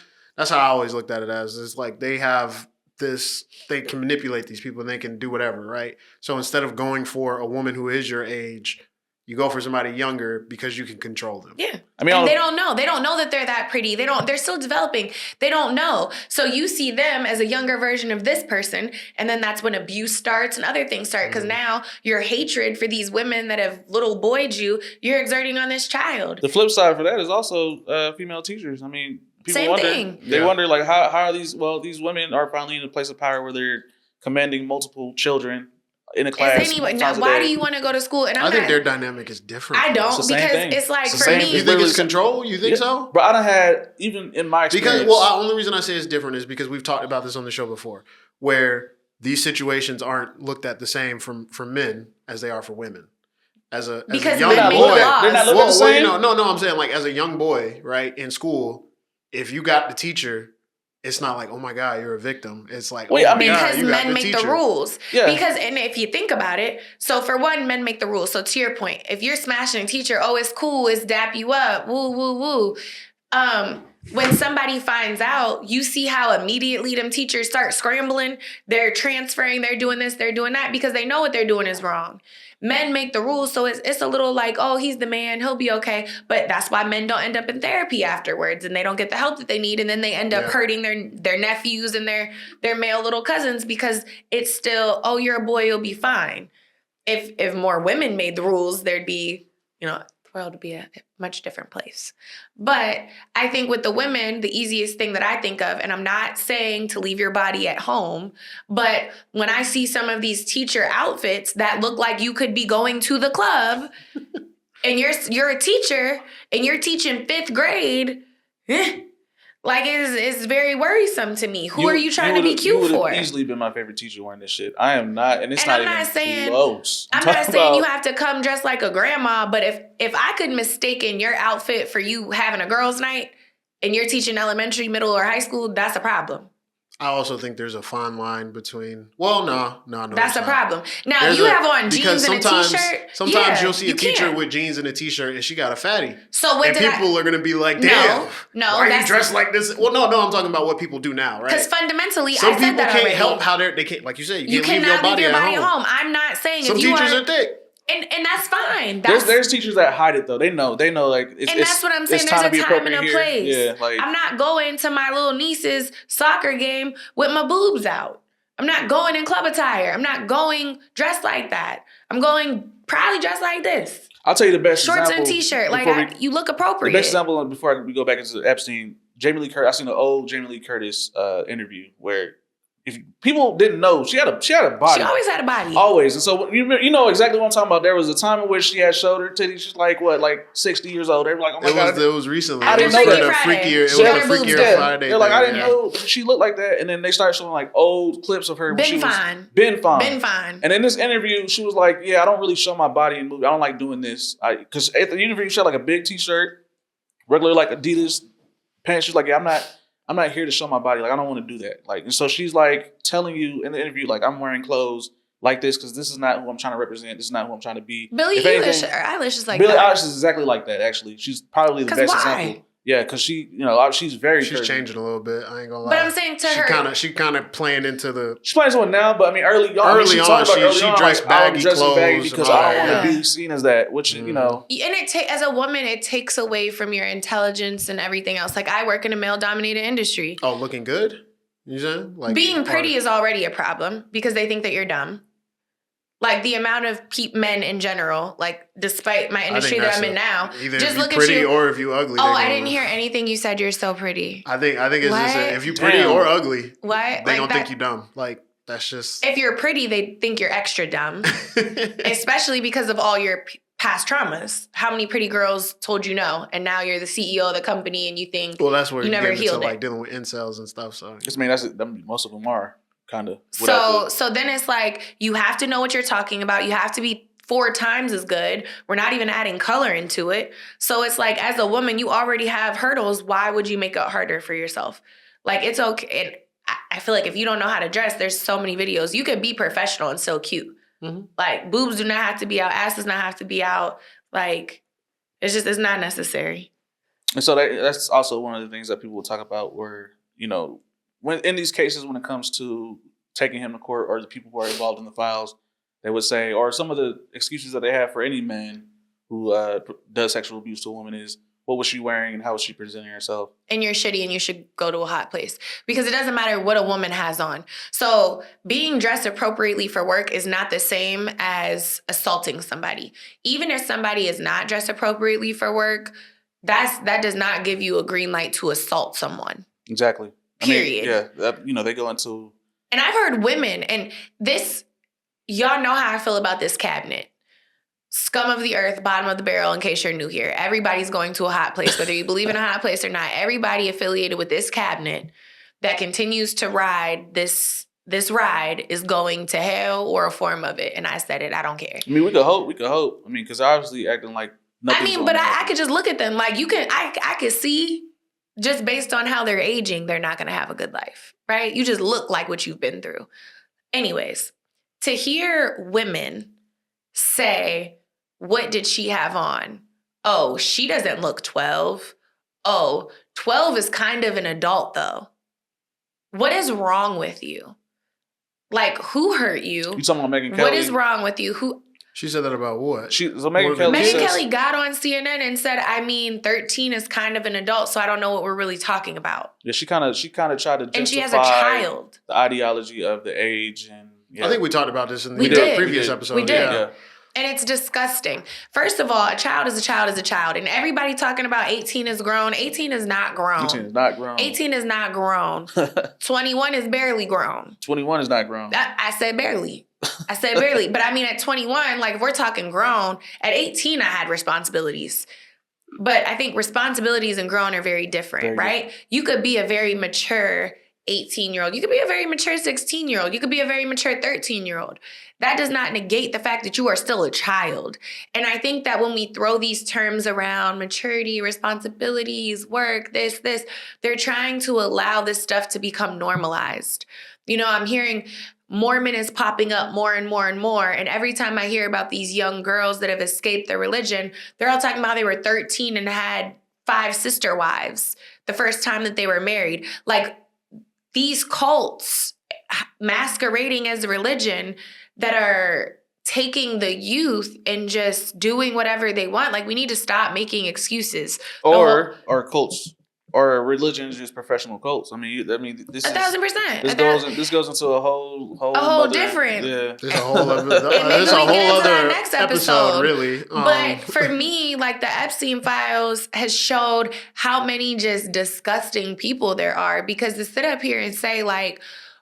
how I always looked at it as. It's like they have this, they can manipulate these people and they can do whatever, right? So instead of going for a woman who is your age, you go for somebody younger because you can control them. Yeah. I mean, and they don't know. They don't know that they're that pretty. They're still developing. They don't know. So you see them as a younger version of this person, and then that's when abuse starts and other things start, because now your hatred for these women that have little boyed you're exerting on this child. The flip side for that is also female teachers. I mean, people Same wonder, thing. They wonder, like, how are these women are finally in a place of power where they're commanding multiple children in a class. Anyway, now, why do you want to go to school? And I think their dynamic is different. I don't, because it's like, for me. You think it's control? You think so? But I done had, even in my experience. Because, the only reason I say it's different is because we've talked about this on the show before, where these situations aren't looked at the same for men as they are for women. As a young boy, they're not looking the same. No, I'm saying, like, as a young boy, right, in school, if you got the teacher, it's not like, oh my God, you're a victim. It's like, because men make the rules. Yeah. Because, and if you think about it, so for one, men make the rules. So to your point, if you're smashing a teacher, oh, it's cool, it's dap you up, woo, woo, woo. When somebody finds out, you see how immediately them teachers start scrambling. They're transferring, they're doing this, they're doing that, because they know what they're doing is wrong. Men make the rules, so it's a little like, oh, he's the man, he'll be okay. But that's why men don't end up in therapy afterwards, and they don't get the help that they need, and then they end up hurting their nephews and their male little cousins, because it's still, oh, you're a boy, you'll be fine. If more women made the rules, there'd be, the world would be a much different place. But I think with the women, the easiest thing that I think of, and I'm not saying to leave your body at home, but when I see some of these teacher outfits that look like you could be going to the club, and you're a teacher and you're teaching 5th grade, like, it's very worrisome to me. Who are you trying to be cute for? You would have easily been my favorite teacher wearing this shit. I am not, and I'm not even close. I'm not saying you have to come dressed like a grandma, but if I could mistaken your outfit for you having a girls' night and you're teaching elementary, middle, or high school, that's a problem. I also think there's a fine line between. Well, no. That's a problem. Now, you have on jeans and a t-shirt. Sometimes you'll see a teacher with jeans and a t-shirt, and she got a fatty. So people are going to be like, "Damn, no, why are you dressed like this?" Well, no, I'm talking about what people do now, right? Because fundamentally, some I said that already. Some people can't help how they can't, like you said, you can't leave your body at home. I'm not saying some teachers are thick. And that's fine. There's teachers that hide it though. They know like it's. And that's what I'm saying. There's a time and a place. Yeah, like, I'm not going to my little niece's soccer game with my boobs out. I'm not going in club attire. I'm not going dressed like that. I'm going probably dressed like this. I'll tell you the best shorts example. and t-shirt. Like, you look appropriate. The best example before we go back into Epstein, Jamie Lee Curtis. I seen an old Jamie Lee Curtis interview where. If people didn't know, she had a body. She always had a body. Always. And so you know exactly what I'm talking about. There was a time in which she had shoulder titties. She's like 60 years old. They were like, oh my God. It was recently. I didn't know that. It was a freakier Friday. They're like, I didn't know she looked like that. And then they started showing like old clips of her. Been fine. And in this interview, she was like, yeah, I don't really show my body and move. I don't like doing this. Because at the interview, she had like a big t-shirt regular like Adidas pants. She's like, yeah, I'm not here to show my body. Like, I don't want to do that. Like, and so she's like telling you in the interview, like, I'm wearing clothes like this because this is not who I'm trying to represent. This is not who I'm trying to be. Billie Eilish is like Billie that. Eilish is exactly like that. Actually, she's probably the best example. Yeah, because she's She's changing a little bit. I ain't gonna lie. But I'm saying she kind of playing into the. She's playing into it now, but I mean, early on, she dressed baggy clothes because I don't want to be seen as that. Which you know, and as a woman, it takes away from your intelligence and everything else. Like I work in a male-dominated industry. Oh, looking good. You saying like being pretty is already a problem because they think that you're dumb. Like the amount of men in general, like despite my industry that I'm in now, either just if you look pretty at you, or if you ugly. Oh, I didn't hear anything you said. You're so pretty. I think it's just if you pretty or ugly, what they don't think you dumb. Like that's just if you're pretty, they think you're extra dumb, especially because of all your past traumas. How many pretty girls told you no, and now you're the CEO of the company, and you think that's where you never healed like dealing with incels and stuff. So I mean, most of them are. Kind of. So then it's like you have to know what you're talking about. You have to be 4 times as good. We're not even adding color into it. So it's like as a woman, you already have hurdles. Why would you make it harder for yourself? Like it's okay. And I feel like if you don't know how to dress, there's so many videos. You could be professional and still cute. Mm-hmm. Like boobs do not have to be out. Ass does not have to be out. Like it's not necessary. And so that's also one of the things that people will talk about where, you know, when in these cases, when it comes to taking him to court or the people who are involved in the files, they would say, or some of the excuses that they have for any man who does sexual abuse to a woman is, what was she wearing and how was she presenting herself? And you're shitty and you should go to a hot place. Because it doesn't matter what a woman has on. So being dressed appropriately for work is not the same as assaulting somebody. Even if somebody is not dressed appropriately for work, that does not give you a green light to assault someone. Exactly. Period. They go into... And I've heard women, and this, y'all know how I feel about this cabinet. Scum of the earth, bottom of the barrel, in case you're new here. Everybody's going to a hot place, whether you believe in a hot place or not. Everybody affiliated with this cabinet that continues to ride this ride is going to hell or a form of it. And I said it, I don't care. I mean, we could hope. I mean, because obviously acting like nothing's but I could just look at them. Like, I could see... just based on how they're aging, they're not going to have a good life, right? You just look like what you've been through. Anyways, to hear women say, what did she have on? Oh, she doesn't look 12. Oh, 12 is kind of an adult, though. What is wrong with you? Like, who hurt you? You talking about Megyn Kelly? What is wrong with you? Who... She said that about what? Megyn Kelly got on CNN and said, 13 is kind of an adult, so I don't know what we're really talking about. Yeah, she kind of tried to justify and she has a child. The ideology of the age. And yeah. I think we talked about this in the previous episode. We did. Yeah. And it's disgusting. First of all, a child is a child is a child. And everybody talking about 18 is grown. 18 is not grown. 18 is not grown. 18 is not grown. 21 is barely grown. 21 is not grown. I said barely. But I mean, at 21, like if we're talking grown, at 18, I had responsibilities. But I think responsibilities and grown are very different, right? You could be a very mature 18-year-old. You could be a very mature 16-year-old. You could be a very mature 13-year-old. That does not negate the fact that you are still a child. And I think that when we throw these terms around maturity, responsibilities, work, this, they're trying to allow this stuff to become normalized. You know, I'm hearing Mormon is popping up more and more and more. And every time I hear about these young girls that have escaped their religion, they're all talking about they were 13 and had 5 sister wives the first time that they were married. Like these cults masquerading as religion that are taking the youth and just doing whatever they want. Like we need to stop making excuses. Or cults. Or religion is just professional cults. I mean, this 1,000%. This goes into a whole different. Yeah, there's a whole other next episode, really. But for me, like the Epstein files has showed how many just disgusting people there are. Because to sit up here and say like,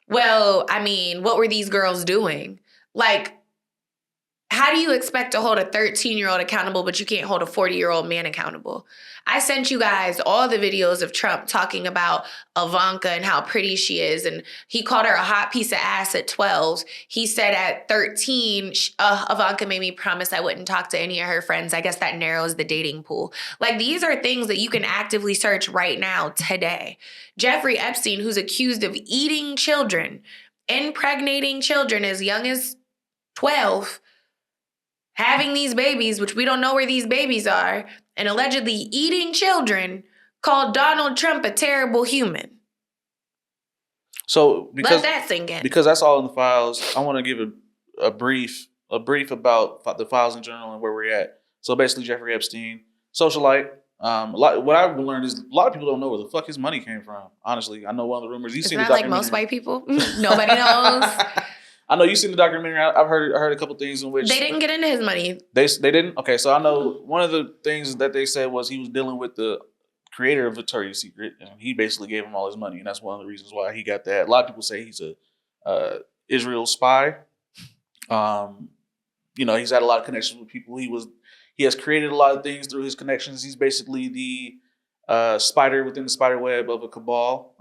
well, I mean, what were these girls doing? Like, how do you expect to hold a 13-year-old accountable, but you can't hold a 40-year-old man accountable? I sent you guys all the videos of Trump talking about Ivanka and how pretty she is. And he called her a hot piece of ass at 12. He said at 13, Ivanka made me promise I wouldn't talk to any of her friends. I guess that narrows the dating pool. Like, these are things that you can actively search right now, today. Jeffrey Epstein, who's accused of eating children, impregnating children as young as 12, having these babies, which we don't know where these babies are, and allegedly eating children, called Donald Trump a terrible human. So let that sink in. Because that's all in the files, I want to give a brief about the files in general and where we're at. So basically, Jeffrey Epstein, socialite. What I've learned is a lot of people don't know where the fuck his money came from. Honestly, I know one of the rumors. Isn't that like most white people? Nobody knows. I know you've seen the documentary. I've heard a couple things in which they didn't get into his money. They didn't? Okay, so I know one of the things that they said was he was dealing with the creator of Victoria's Secret, and he basically gave him all his money, and that's one of the reasons why he got that. A lot of people say he's a Israel spy. He's had a lot of connections with people. He has created a lot of things through his connections. He's basically the spider within the spider web of a cabal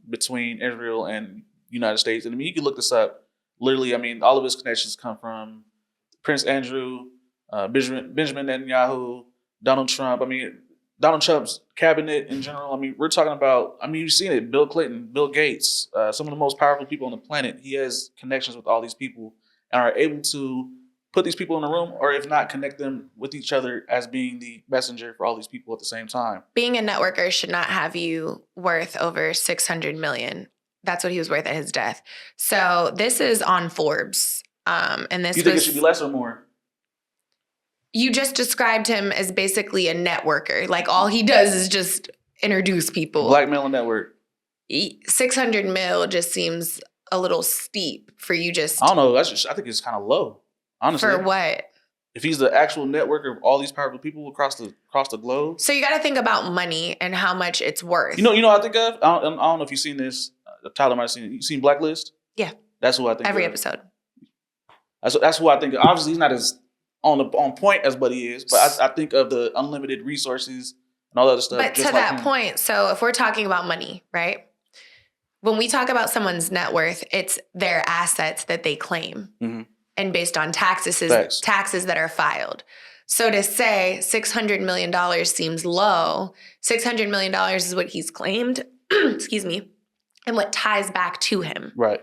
between Israel and United States. And I mean, you can look this up. Literally, I mean, all of his connections come from Prince Andrew, Benjamin Netanyahu, Donald Trump. I mean, Donald Trump's cabinet in general. I mean, we're talking about, you've seen it, Bill Clinton, Bill Gates, some of the most powerful people on the planet. He has connections with all these people and are able to put these people in a room, or if not, connect them with each other as being the messenger for all these people at the same time. Being a networker should not have you worth over $600 million. That's what he was worth at his death. So this is on Forbes. And this you think it should be less or more? You just described him as basically a networker. Like, all he does is just introduce people. Blackmail and network. 600 mil just seems a little steep for you just... I don't know. I think it's kind of low, honestly. For what? If he's the actual networker of all these powerful people across the globe. So you got to think about money and how much it's worth. You know what I think of? I don't know if you've seen this. Tyler might have seen it. You seen Blacklist? Yeah. That's who I think Every of. episode. That's who I think of. Obviously, he's not as on point as Buddy is, but I think of the unlimited resources and all that other stuff. But to that point, so if we're talking about money, right? When we talk about someone's net worth, it's their assets that they claim. Mm-hmm. And based on taxes that are filed. So to say $600 million seems low, $600 million is what he's claimed, excuse me, and what ties back to him. Right.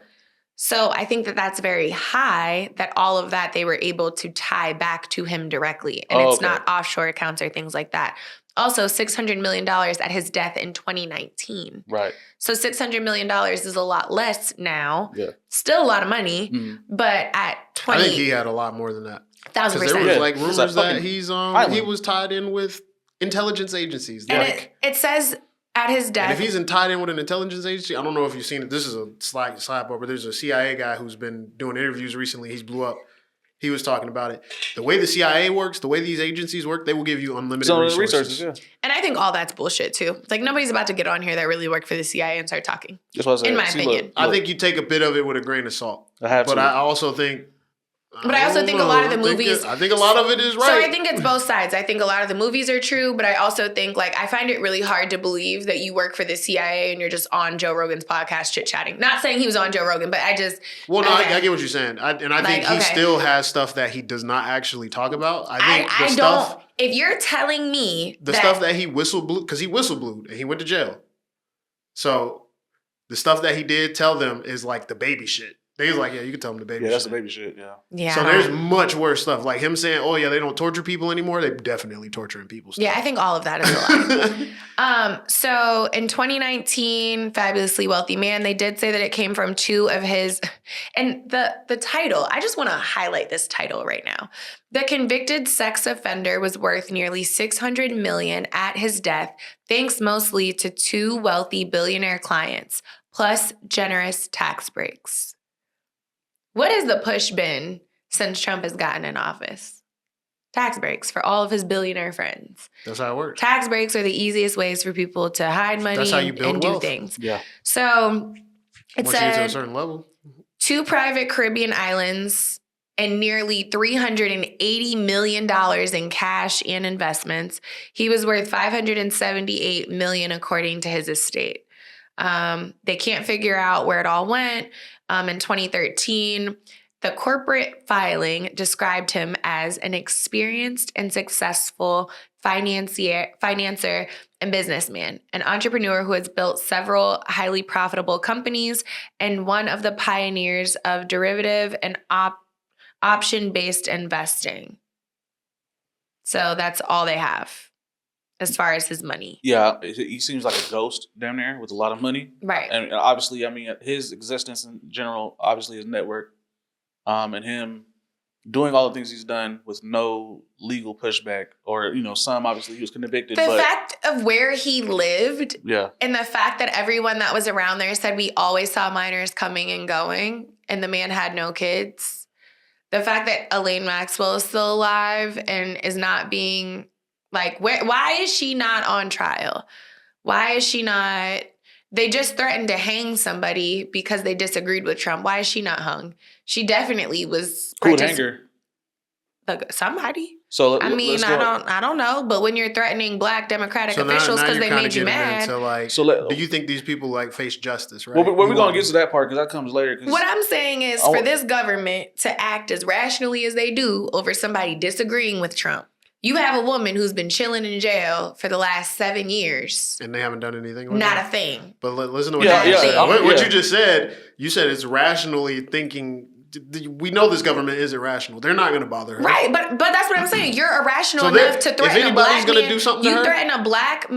So I think that that's very high, that all of that they were able to tie back to him directly. And it's not offshore accounts or things like that. Also, $600 million at his death in 2019. Right. So $600 million is a lot less now. Yeah. Still a lot of money, but at 20... I think he had a lot more than that. 1,000%. There was like rumors that he was tied in with intelligence agencies. And it says at his death... And if he's tied in with an intelligence agency, I don't know if you've seen it. This is a sidebar, but there's a CIA guy who's been doing interviews recently. He's blew up. He was talking about it. The way the CIA works, the way these agencies work, they will give you unlimited resources. Yeah. And I think all that's bullshit, too. Like, nobody's about to get on here that really work for the CIA and start talking. That's what I said. In my opinion. Look. I think you take a bit of it with a grain of salt. I also think... But I also think a lot of the movies... I think a lot of it is right. So I think it's both sides. I think a lot of the movies are true, but I also think, like, I find it really hard to believe that you work for the CIA and you're just on Joe Rogan's podcast chit-chatting. Not saying he was on Joe Rogan, but I just... Well, no, I get what you're saying. I think he still has stuff that he does not actually talk about. I don't... If you're telling me stuff that he whistleblowed... Because he whistleblowed and he went to jail. So the stuff that he did tell them is, like, the baby shit. They was like, yeah, you can tell them the baby shit. Yeah, that's the baby shit, yeah. So there's much worse stuff. Like him saying, oh, yeah, they don't torture people anymore. They're definitely torturing people still. Yeah, I think all of that is a lot. So in 2019, Fabulously Wealthy Man, they did say that it came from two of his... And the title, I just want to highlight this title right now. The convicted sex offender was worth nearly $600 million at his death, thanks mostly to two wealthy billionaire clients, plus generous tax breaks. What has the push been since Trump has gotten in office? Tax breaks for all of his billionaire friends. That's how it works. Tax breaks are the easiest ways for people to hide money and do things. Yeah. So it Once you get to a certain level. 2 private Caribbean islands and nearly $380 million in cash and investments. He was worth $578 million according to his estate. They can't figure out where it all went. In 2013, the corporate filing described him as an experienced and successful financer and businessman, an entrepreneur who has built several highly profitable companies and one of the pioneers of derivative and option-based investing. So that's all they have as far as his money. Yeah, he seems like a ghost down there with a lot of money. Right. And obviously, I mean, his existence in general, obviously his network, and him doing all the things he's done with no legal pushback or, some obviously he was convicted. The fact of where he lived and the fact that everyone that was around there said we always saw minors coming and going and the man had no kids. The fact that Elaine Maxwell is still alive and is not being why is she not on trial? Why is she not? They just threatened to hang somebody because they disagreed with Trump. Why is she not hung? She definitely was. Who would hang her? Somebody. So I don't know. But when you're threatening black Democratic officials because they made you mad, do you think these people face justice? Right. Well, we're gonna get to that part because that comes later. What I'm saying is, for this government to act as rationally as they do over somebody disagreeing with Trump. You have a woman who's been chilling in jail for the last 7 years. And they haven't done anything? Not a thing. But listen to what you just said. You said it's rationally thinking. We know this government is irrational. They're not going to bother her. Right, but that's what I'm saying. You're irrational enough to threaten a black man. Do something you threaten a black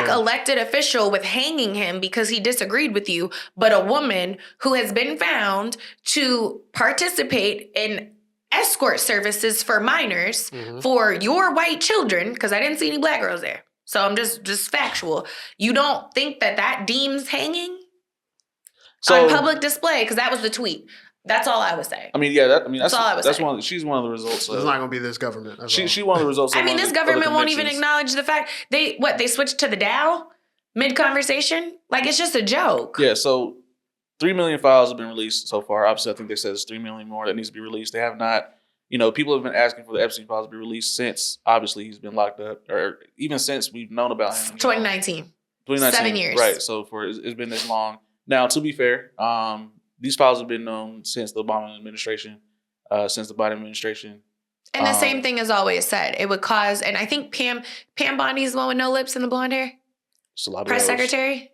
elected official with hanging him because he disagreed with you, but a woman who has been found to participate in escort services for minors for your white children, because I didn't see any black girls there. So I'm just factual. You don't think that deems hanging on public display? Because that was the tweet. That's all I was saying. I mean, that's all I was saying. She's one of the results. It's not going to be this government. She one of the results. This government won't even acknowledge the fact they switched to the Dow mid-conversation. It's just a joke. Yeah. So 3 million files have been released so far. Obviously, I think they said it's 3 million more that needs to be released. They have not. People have been asking for the Epstein files to be released since, obviously, he's been locked up, or even since we've known about him. 2019. 7 years. Right. So it's been this long. Now, to be fair, these files have been known since the Obama administration, since the Biden administration. And the same thing is always said. It would cause, and I think Pam Bondi is the one with no lips and the blonde hair. Press secretary.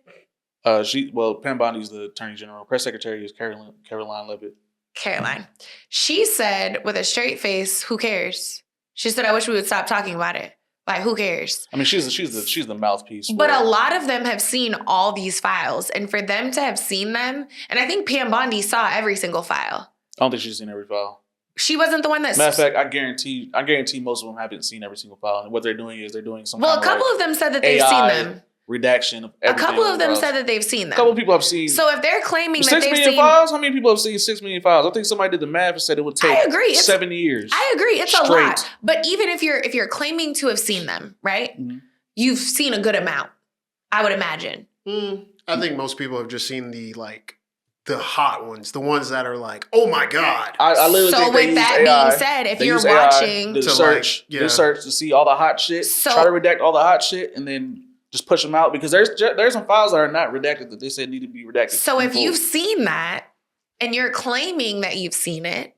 Pam Bondi's the attorney general. Press secretary is Caroline Levitt. Caroline. She said with a straight face, "Who cares?" She said, "I wish we would stop talking about it. Who cares?" I mean, she's the mouthpiece. But a lot of them have seen all these files, and for them to have seen them, and I think Pam Bondi saw every single file. I don't think she's seen every file. She wasn't the one that. Matter of fact, I guarantee most of them haven't seen every single file. And what they're doing is they're doing some. Well, a couple of them said that they've seen them. Redaction of everything. A couple of them said that they've seen them. A couple of people have seen. So if they're claiming that 6 they've million seen files, how many people have seen 6 million files? I think somebody did the math and said it would take 7 years. I agree. It's straight. A lot. But even if you're claiming to have seen them, right? Mm-hmm. You've seen a good amount, I would imagine. I think most people have just seen the hot ones, the ones that are oh my God. I literally think with that being said, if you're watching to search to see all the hot shit, try to redact all the hot shit, and then just push them out, because there's some files that are not redacted that they said need to be redacted. So if you've seen that and you're claiming that you've seen it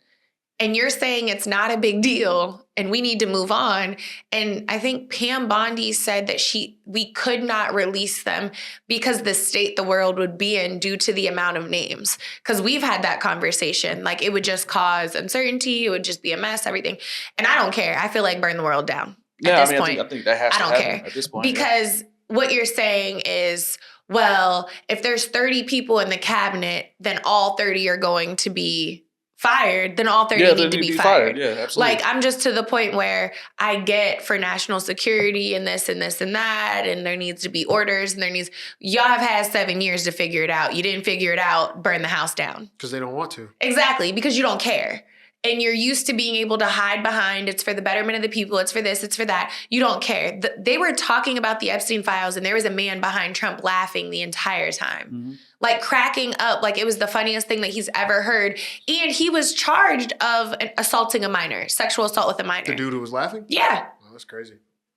and you're saying it's not a big deal and we need to move on, and I think Pam Bondi said that we could not release them because the state the world would be in due to the amount of names. Because we've had that conversation. It would just cause uncertainty. It would just be a mess, everything. And I don't care. I feel like burn the world down at this point. I think that has to happen care at this point. Because what you're saying is, well, if there's 30 people in the cabinet, then all 30 are going to be fired, then all 30 need to be fired. Yeah, absolutely. I'm just to the point where I get for national security and this and this and that, and there needs to be orders, and y'all have had 7 years to figure it out. You didn't figure it out, burn the house down. Because they don't want to. Exactly, because you don't care. and you're used to being able to hide behind, it's for the betterment of the people, it's for this, it's for that, you don't care. They were talking about the Epstein files, and there was a man behind Trump laughing the entire time. Mm-hmm. Like cracking up, like it was the funniest thing that he's ever heard. And he was charged of assaulting a minor, sexual assault with a minor. The dude who was laughing? Yeah. Oh, that's crazy.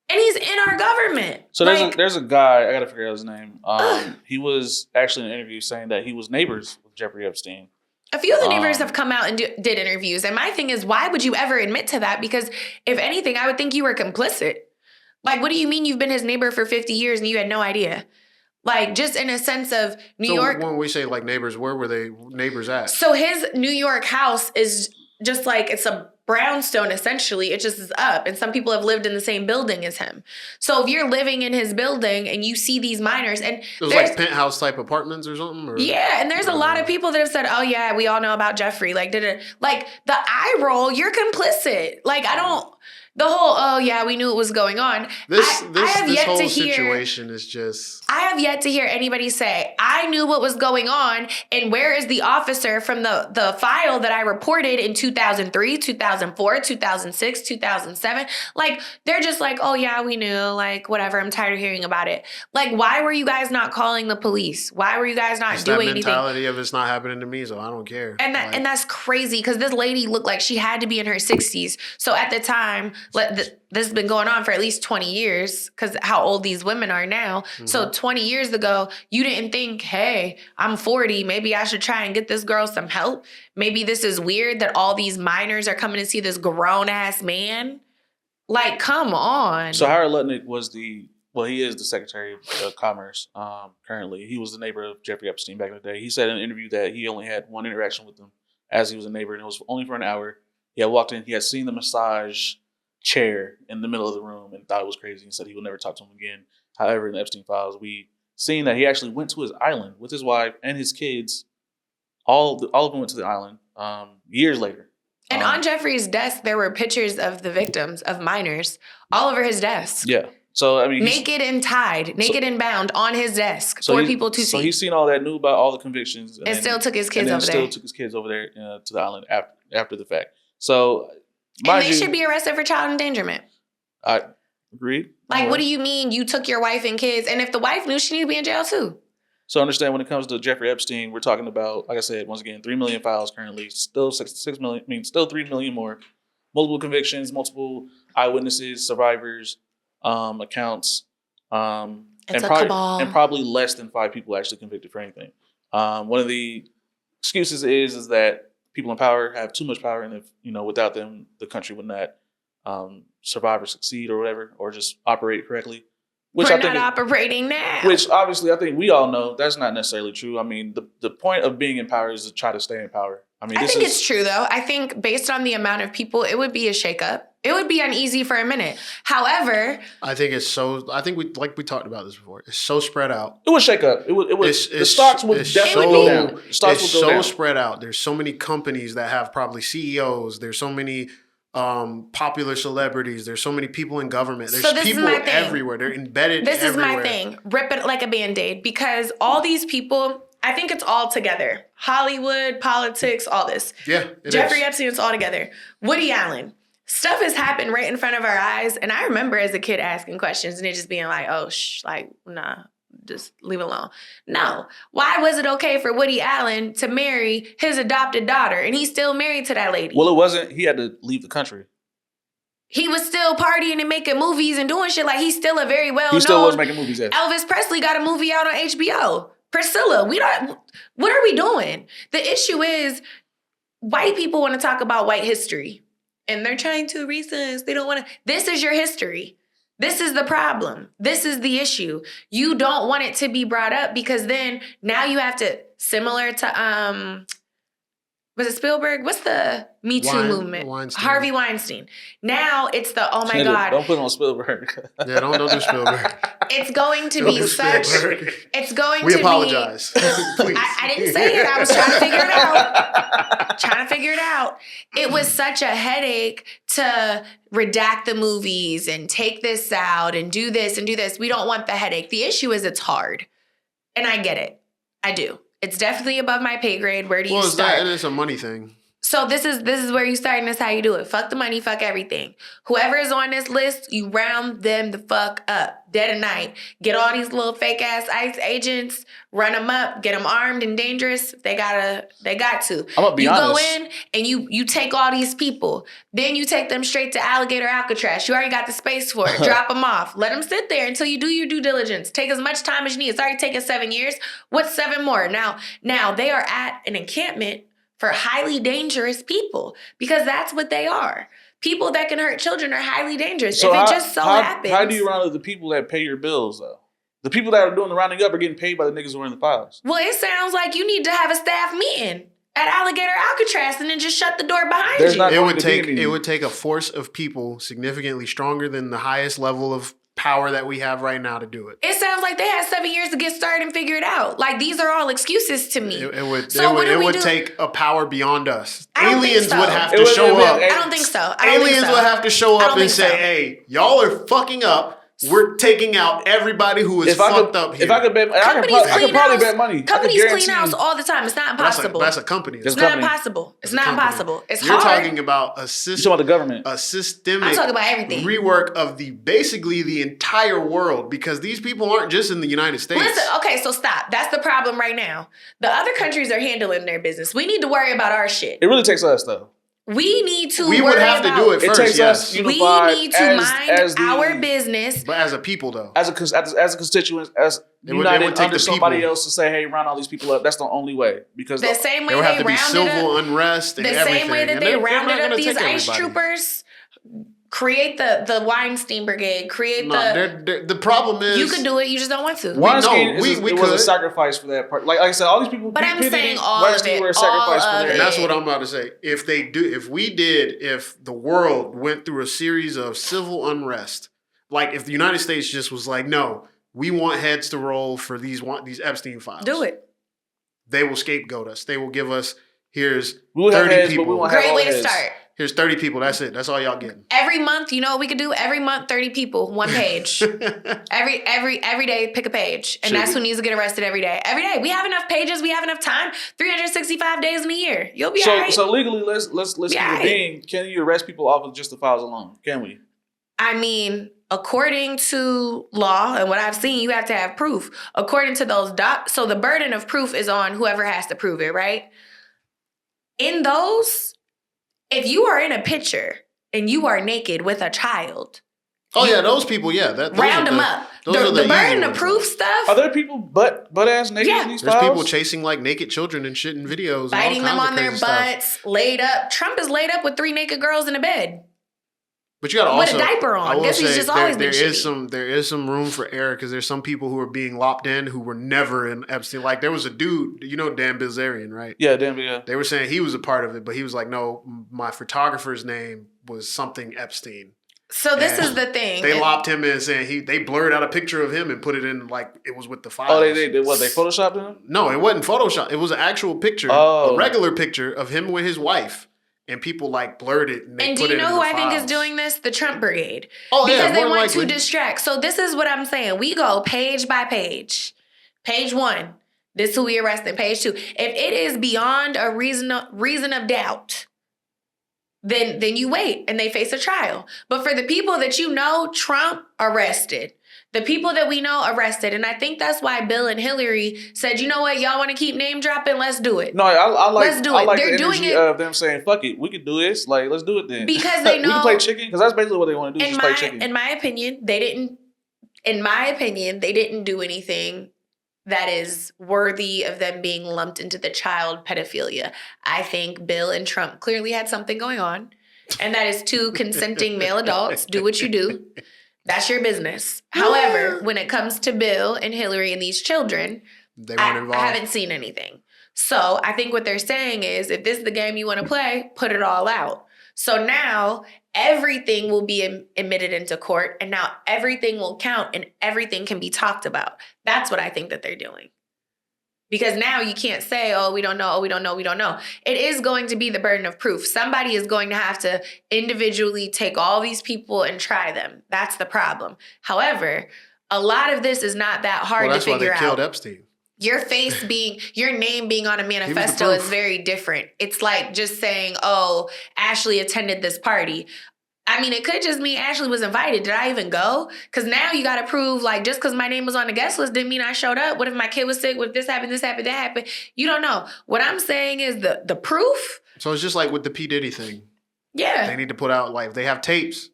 And he's in our government. So there's a guy, I gotta figure out his name. He was actually in an interview saying that he was neighbors with Jeffrey Epstein. A few of the neighbors have come out and did interviews. And my thing is, why would you ever admit to that? Because if anything, I would think you were complicit. Like, what do you mean you've been his neighbor for 50 years and you had no idea? Like, just in a sense of New York. When we say like neighbors, where were they neighbors at? So his New York house is just like, it's a brownstone, essentially. It just is up. And some people have lived in the same building as him. So if you're living in his building and you see these minors, and it was like penthouse type apartments or something? Or? Yeah, and there's a lot of people that have said, oh yeah, we all know about Jeffrey. Like, like the eye roll, you're complicit. Like, I don't... The whole, oh yeah, we knew it was going on. This whole situation is just... I have yet to hear anybody say, I knew what was going on, and where is the officer from the file that I reported in 2003, 2004, 2006, 2007? Like, they're just like, oh yeah, we knew, like, whatever, I'm tired of hearing about it. Like, why were you guys not calling the police? Why were you guys not doing anything? That mentality of it's not happening to me, so I don't care. And and that's crazy, because this lady looked like she had to be in her 60s. So at the time... this has been going on for at least 20 years because how old these women are now. Mm-hmm. So 20 years ago, you didn't think, hey, I'm 40. Maybe I should try and get this girl some help. Maybe this is weird that all these minors are coming to see this grown-ass man. Like, come on. So Howard Lutnick he is the Secretary of Commerce currently. He was the neighbor of Jeffrey Epstein back in the day. He said in an interview that he only had one interaction with him as he was a neighbor, and it was only for an hour. He had walked in, he had seen the massage chair in the middle of the room and thought it was crazy and said he would never talk to him again. However, in the Epstein files, we seen that he actually went to his island with his wife and his kids. All of them went to the island years later. And on Jeffrey's desk, there were pictures of the victims, of minors, all over his desk. Yeah. So, I mean... Naked and tied, naked and bound on his desk for people to see. So he's seen all that, knew about all the convictions. And still took his kids over there. Still took his kids over there to the island after the fact. So... And they should be arrested for child endangerment. I agreed. Like, what do you mean you took your wife and kids? And if the wife knew, she need to be in jail too. So understand when it comes to Jeffrey Epstein, we're talking about, like I said, once again, 3 million files currently, still 6 million, still 3 million more. Multiple convictions, multiple eyewitnesses, survivors, accounts, and probably less than 5 people actually convicted for anything. One of the excuses is that people in power have too much power, and if without them, the country would not survive or succeed or whatever, or just operate correctly. Which we're not operating now. Which obviously, I think we all know that's not necessarily true. I mean, the point of being in power is to try to stay in power. I mean, I think it's true though. I think based on the amount of people, it would be a shakeup. It would be uneasy for a minute. However, I think we talked about this before. It's so spread out. It would shake up. It would. The stocks would definitely go down. The stocks would go down. It's so spread out. There's so many companies that have probably CEOs. There's so many popular celebrities. There's so many people in government. There's people everywhere. They're embedded everywhere. This is my thing. Rip it like a Band-Aid, because all these people, I think it's all together. Hollywood, politics, all this. Yeah, Jeffrey Epstein, it's all together. Woody Allen. Stuff has happened right in front of our eyes. And I remember as a kid asking questions and it just being like, oh, nah, just leave it alone. No. Why was it okay for Woody Allen to marry his adopted daughter? And he's still married to that lady. Well, it wasn't. He had to leave the country. He was still partying and making movies and doing shit. Like, he's still a very well-known... He still was making movies, yes. Elvis Presley got a movie out on HBO. Priscilla, what are we doing? The issue is white people want to talk about white history. And they're trying to reasons. They don't want to... This is your history. This is the problem. This is the issue. You don't want it to be brought up because then now you have to... Similar to... Was it Spielberg? What's the Me Too movement? Weinstein. Harvey Weinstein. Now it's the, oh my God. Don't put it on Spielberg. Yeah, don't do Spielberg. It's going to be such... It's going to be... We apologize. Please. I didn't say it. I was trying to figure it out. It was such a headache to redact the movies and take this out and do this and do this. We don't want the headache. The issue is it's hard. And I get it. I do. It's definitely above my pay grade. Where do you start? And it's a money thing. So this is where you start, and this is how you do it. Fuck the money, fuck everything. Whoever is on this list, you round them the fuck up. Dead of night. Get all these little fake ass ICE agents, run them up, get them armed and dangerous. They got to. I'm gonna be honest. You go in and you take all these people. Then you take them straight to Alligator Alcatraz. You already got the space for it. Drop them off. Let them sit there until you do your due diligence. Take as much time as you need. It's already taken 7 years. What's 7 more? Now they are at an encampment for highly dangerous people, because that's what they are. People that can hurt children are highly dangerous. So if it just so happens. How do you round up the people that pay your bills, though? The people that are doing the rounding up are getting paid by the niggas who are in the files. Well, it sounds like you need to have a staff meeting at Alligator Alcatraz and then just shut the door behind you. It would take a force of people significantly stronger than the highest level of power that we have right now to do it. It sounds like they had 7 years to get started and figure it out. Like, these are all excuses to me. It would take a power beyond us. Aliens so. would have to show up. I don't think so. Aliens would have to show up and say, hey, y'all are fucking up. We're taking out everybody who is fucked up here. If I could bet, I could probably bet money. Companies clean house all the time. It's not impossible. That's a company. It's not impossible. It's not impossible. It's hard. You're talking about a system. You're talking about the government. A systemic. I'm talking about everything. Rework of basically the entire world, because these people aren't just in the United States. Listen, okay, so stop. That's the problem right now. The other countries are handling their business. We need to worry about our shit. It really takes us, though. We need to We would have to do it first, It takes us unified. We need to mind our business. But as a people, though. As a constituent, as united under somebody else to say, hey, round all these people up. That's the only way. Because the same way there would have to be civil unrest and everything. The same way that they rounded up these ICE everybody. troopers. Create the Weinstein Brigade. The problem is you could do it. You just don't want to. Weinstein was a sacrifice for that part. Like I said, all these people. But I'm saying all of it. Were a sacrifice for that. And that's what I'm about to say. If the world went through a series of civil unrest, like if the United States just was like, no, we want heads to roll for these Epstein files. Do it. They will scapegoat us. They will give us here's 30 people. Great way to start. Here's 30 people. That's it. That's all y'all getting. Every month, you know what we could do? Every month, 30 people, one page. every day, pick a page. And that's who needs to get arrested every day. Every day. We have enough pages. We have enough time. 365 days in a year. You'll be all right. So legally, let's keep it being. Can you arrest people off of just the files alone? Can we? I mean, according to law and what I've seen, you have to have proof. According to those so the burden of proof is on whoever has to prove it, right? In those, if you are in a picture and you are naked with a child. Oh, yeah, those people, yeah. Round them up. The burden of proof stuff. Are there people butt ass naked in these files? There's people chasing like naked children and shit in videos. Biting and them on their butts, stuff. laid up. Trump is laid up with 3 naked girls in a bed. But you gotta also with a diaper on. I guess he's just always been shitty. There is some room for error, because there's some people who are being lopped in who were never in Epstein. Like there was a dude, you know Dan Bilzerian, right? Yeah, Dan. Yeah. They were saying he was a part of it, but he was like, no, my photographer's name was something Epstein. So this is the thing. They lopped him in, saying they blurred out a picture of him and put it in like it was with the files. Oh, they photoshopped him? No, it wasn't Photoshop. It was an actual picture, a regular picture of him with his wife. And people like blurred it. And do you know who I think is doing this? The Trump Brigade. Oh, because yeah, they want to distract. So this is what I'm saying. We go page by page. Page 1, this is who we arrested. Page 2, if it is beyond a reason of doubt, then you wait and they face a trial. But for the people that you know, Trump arrested. The people that we know arrested. And I think that's why Bill and Hillary said, you know what, y'all want to keep name dropping? Let's do it. No, I like, let's do it. They're doing it of them saying, fuck it, we can do this. Like, let's do it then. Because they know. We can play chicken, because that's basically what they want to do, just play chicken. In my opinion, they didn't do anything that is worthy of them being lumped into the child pedophilia. I think Bill and Trump clearly had something going on. And that is 2 consenting male adults. Do what you do. That's your business. However, when it comes to Bill and Hillary and these children, they weren't involved. I haven't seen anything. So I think what they're saying is, if this is the game you want to play, put it all out. So now everything will be admitted into court, and now everything will count and everything can be talked about. That's what I think that they're doing. Because now you can't say, oh, we don't know, we don't know. It is going to be the burden of proof. Somebody is going to have to individually take all these people and try them. That's the problem. However, a lot of this is not that hard to figure out. That's why they killed Epstein. Your name being on a manifesto is very different. It's like just saying, oh, Ashley attended this party. I mean, it could just mean Ashley was invited. Did I even go? Because now you got to prove, like, just because my name was on the guest list didn't mean I showed up. What if my kid was sick? What if this happened, that happened? You don't know. What I'm saying is the proof. So it's just like with the P. Diddy thing. Yeah. They need to put out, like, they have tapes.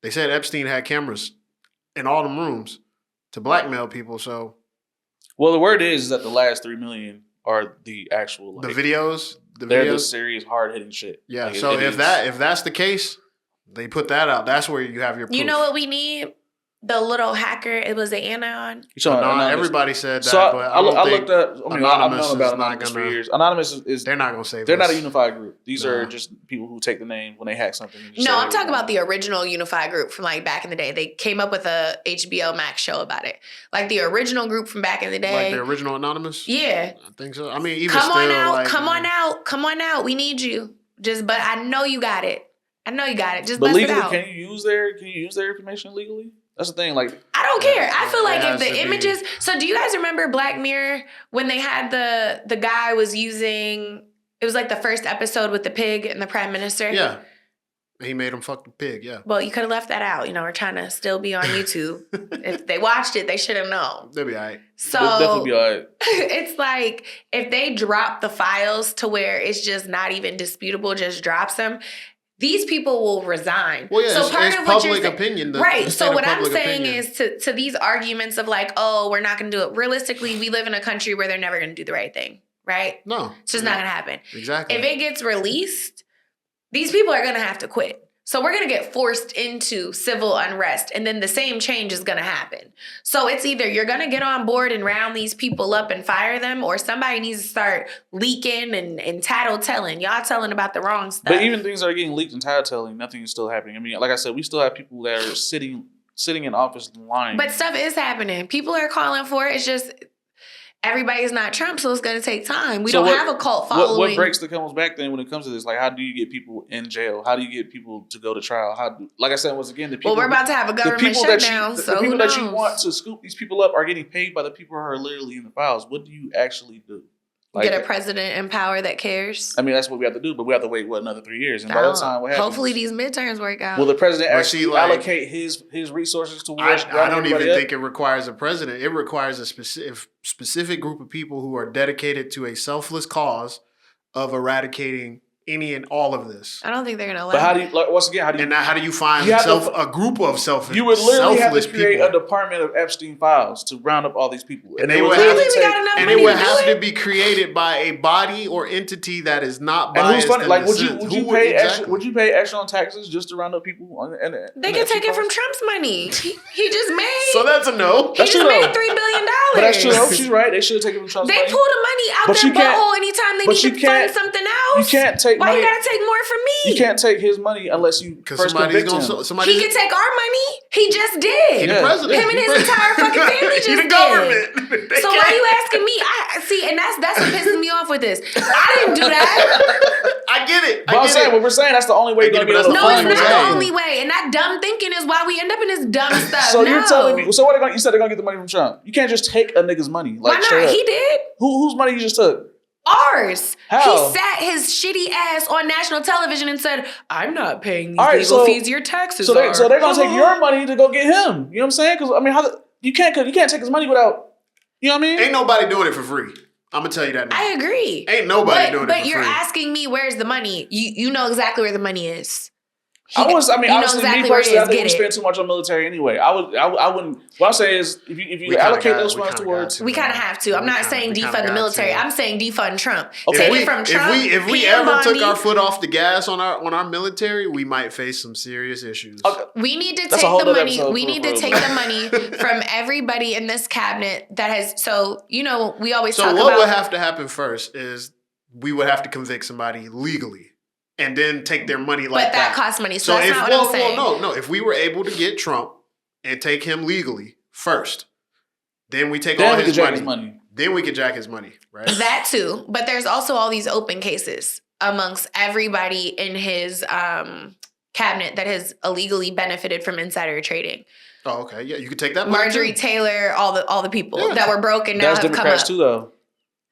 They said Epstein had cameras in all them rooms to blackmail people, so. Well, the word is that the last 3 million are the actual, like, the videos? They're the serious, hard-hitting shit. Yeah, like, so if that's the case, they put that out. That's where you have your proof. You know what we need? The little hacker. It was the Anon. Everybody said that, so but I looked up. I mean, I've known about is not Anonymous for gonna- years. Anonymous is They're not going to save They're us. not a unified group. These are just people who take the name when they hack something. and just No, say, I'm talking about the original unified group from like back in the day. They came up with a HBO Max show about it. Like the original group from back in the day. Like the original Anonymous? Yeah. I think so. I mean, even Come still, on out. like, Come on out. We need you. But I know you got it. Just But bust legally, it out. can you use their information legally? That's the thing. Like, I don't care. I feel like It if has the to be. images. So do you guys remember Black Mirror when they had the guy was using? It was like the first episode with the pig and the prime minister. Yeah. He made him fuck the pig, yeah. Well, you could have left that out. You know, we're trying to still be on YouTube. If they watched it, they should have known. They'll be all right. So they'll definitely be all right. it's like if they drop the files to where it's just not even disputable, just drops them. These people will resign. Well, yeah, so it's part of what public you're opinion. Right. The So state what of I'm public saying opinion. is to these arguments of like, oh, we're not going to do it. Realistically, we live in a country where they're never going to do the right thing. Right? No. It's just not going to happen. Exactly. If it gets released, these people are going to have to quit. So we're going to get forced into civil unrest, and then the same change is going to happen. So it's either you're going to get on board and round these people up and fire them, or somebody needs to start leaking and tattletelling. Y'all telling about the wrong stuff. But even things that are getting leaked and tattletelling, nothing is still happening. I mean, like I said, we still have people that are sitting in office lying. But stuff is happening. People are calling for it. It's just everybody's not Trump, so it's going to take time. We don't have a cult following. What breaks the camel's back then when it comes to this? Like, how do you get people in jail? How do you get people to go to trial? Like I said, once again, the people. Well, we're about to have a government shutdown, the so people who that you knows? want to scoop these people up are getting paid by the people who are literally in the files. What do you actually do? Like, Get a president in power that cares. I mean, that's what we have to do, but we have to wait, another 3 years? And by that time, what happens? Hopefully these midterms work out. Will the president But actually see, like, allocate his resources towards? I don't even think it requires a president. It requires a specific group of people who are dedicated to a selfless cause of eradicating any and all of this. I don't think they're going to allow But how do you, like, once again, how do you? And now, how do you find You have a group of selfless You would literally have to selfless create people? a department of Epstein files to round up all these people, And they would Clearly have we to got enough and money it would to do have it. to be created by a body or entity that is not And biased. who's funny? in Like, the would you sense. would Who you pay extra? exactly? Would you pay extra on taxes just to round up people? They can take it from Trump's money. He just made. So that's a no. he That's just true, made though. $3 billion. But that's true. Though. She's right. They should have taken from Trump's They money. pull the money out But their you can't- butthole anytime they but need you to can't- fund something else. You can't take Why money. you gotta take more from me? You can't take his money unless you Because first convict him. He can take our money. He just did. He the Yeah. president. Him and He his president. entire fucking family just He the did. government. They So why can't- are you asking me? I see, and that's what pisses me off with this. I didn't do that. I get it. But I'm saying, what we're saying, that's the only way I you're get gonna it, be but able to No, that's find it's the not his the money. only way. And that dumb thinking is why we end up in this dumb stuff. So no. you're telling me? So what? You said they're gonna get the money from Trump. You can't just take a nigga's money. Why Like, straight not? up. He did. Whose money you just took? Ours. How? He sat his shitty ass on national television and said, "I'm not paying these All right, legal so- fees. Your taxes So are." they're gonna take your money to go get him. You know what I'm saying? Because I mean, you can't take his money without. You know what I mean? Ain't nobody doing it for free. I'm gonna tell you that now. I agree. Ain't nobody doing it But for you're free. asking me where's the money? You know exactly where the money is. I mean, you know honestly, exactly me where it personally, I is. think Get we it. spend too much on military anyway. I wouldn't. What I'm saying is, if you We kinda allocate got- those we funds kinda towards, got We kind of have to. I'm We not kinda- saying we kinda defund the got military. to. I'm saying defund Trump. Okay. Take If it from Trump. If we PM ever took Bondi. our foot off the gas on our military, we might face some serious issues. Okay. We need to That's a take whole the nother money. episode We for- need for to a take little the money from everybody in this cabinet that has. So we always So talk what about. would have to happen first is we would have to convict somebody legally, and then take their money like but that costs money. So, that's if not what I'm saying. no, if we were able to get Trump and take him legally first, then we take then all we can his jack money. his money. Then we could jack his money, right? That too. But there's also all these open cases amongst everybody in his cabinet that has illegally benefited from insider trading. Oh, okay. Yeah, you could take that money Marjorie too. Taylor, all the people that were broke and now That's have come Democrats up. too, though.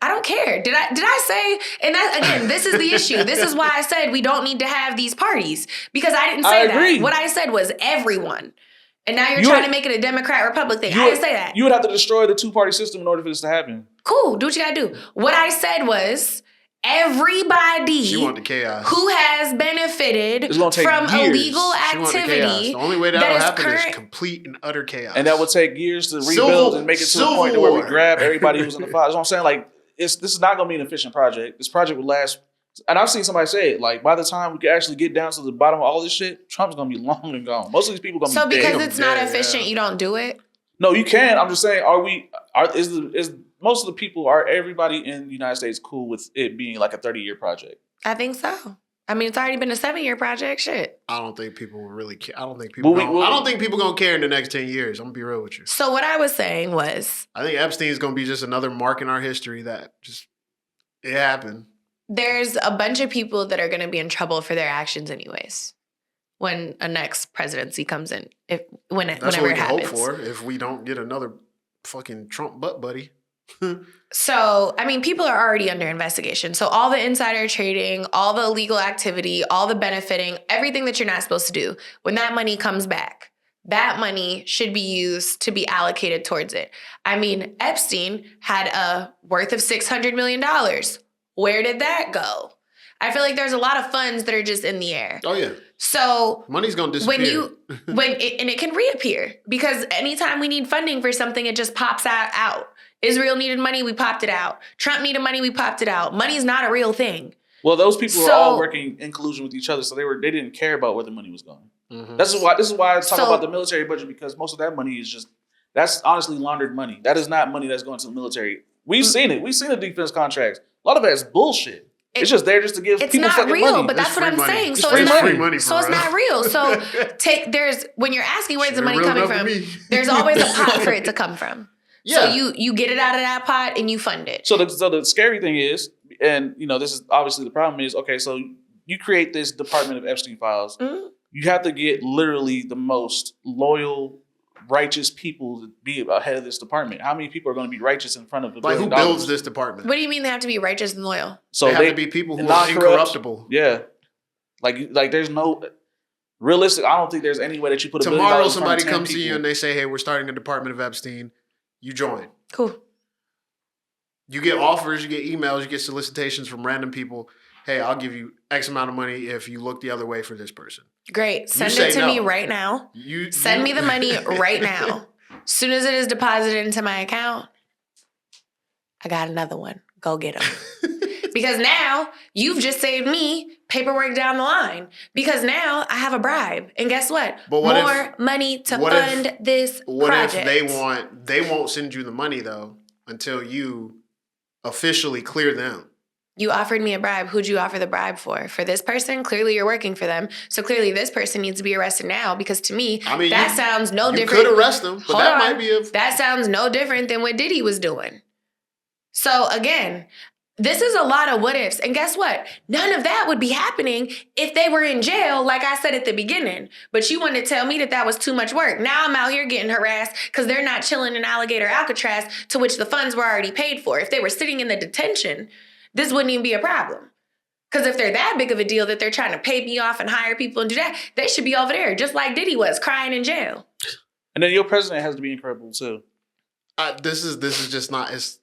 I don't care. Did I say? And that again, this is the issue. This is why I said we don't need to have these parties because I didn't say agree. that. What I said was everyone. And now you're trying to make it a Democrat-Republic thing. I didn't say that. You would have to destroy the two-party system in order for this to happen. Cool. Do what you gotta do. What I said was everybody She wanted the chaos. who has benefited gonna take from years. illegal She wanted the chaos. activity. The only way that will happen current- is complete and utter chaos. And that would take years to rebuild and make it to the point where we grab everybody who's in the file. That's what I'm saying. Like, this is not going to be an efficient project. This project will last. And I've seen somebody say it, like, by the time we can actually get down to the bottom of all this shit, Trump's going to be long and gone. Most of these people are going to be dead. So because it's not efficient, you don't do it? No, you can. I'm just saying, is most of the people, are everybody in the United States cool with it being like a 30-year project? I think so. I mean, it's already been a 7-year project. Shit. I don't think people will really care. I don't think people gonna care in the next 10 years. I'm gonna be real with you. So what I was saying was, I think Epstein's gonna be just another mark in our history that just it happened. there's a bunch of people that are going to be in trouble for their actions anyways when a next presidency comes in. That's Whenever what we it can happens. hope for if we don't get another fucking Trump butt buddy. So, I mean, people are already under investigation. So all the insider trading, all the illegal activity, all the benefiting, everything that you're not supposed to do, when that money comes back, that money should be used to be allocated towards it. I mean, Epstein had a worth of $600 million. Where did that go? I feel like there's a lot of funds that are just in the air. Oh yeah. So money's gonna disappear. and it can reappear because anytime we need funding for something, it just pops out. Israel needed money, we popped it out. Trump needed money, we popped it out. Money's not a real thing. Well, those people were all working in collusion with each other, so they didn't care about where the money was going. Mm-hmm. This is why I talk about the military budget, because most of that money is that's honestly laundered money. That is not money that's going to the military. We've seen it. We've seen the defense contracts. A lot of that is bullshit. It's just there just to give people fucking money. It's not real, but that's what I'm saying. So it's not real. So when you're asking where's the money coming from, there's always a pot for it to come from. Yeah. So you get it out of that pot and you fund it. So the scary thing is, and this is obviously the problem is, okay, so you create this Department of Epstein files. Mm-hmm. You have to get literally the most loyal, righteous people to be ahead of this department. How many people are going to be righteous in front of the who builds this department? What do you mean they have to be righteous and loyal? So they have to be people who are incorruptible. Yeah. Like there's no realistic. I don't think there's any way that you put tomorrow somebody comes to you and they say, "Hey, we're starting a Department of Epstein." You join. Cool. You get offers, you get emails, you get solicitations from random people. Hey, I'll give you X amount of money if you look the other way for this person. Great. Send it to me right now. Send me the money right now. As soon as it is deposited into my account, I got another one. Go get them. Because now you've just saved me paperwork down the line. Because now I have a bribe. And guess what? More money to fund this project. What if they won't send you the money though until you officially clear them? You offered me a bribe. Who'd you offer the bribe for? For this person? Clearly you're working for them. So clearly this person needs to be arrested now because to me, that sounds no different. You could arrest them, but might be that sounds no different than what Diddy was doing. So again, this is a lot of what ifs. And guess what? None of that would be happening if they were in jail, like I said at the beginning. But you wanted to tell me that was too much work. Now I'm out here getting harassed because they're not chilling in Alligator Alcatraz, to which the funds were already paid for. If they were sitting in the detention, this wouldn't even be a problem. Because if they're that big of a deal that they're trying to pay me off and hire people and do that, they should be over there, just like Diddy was, crying in jail. And then your president has to be incredible too. This is just not as...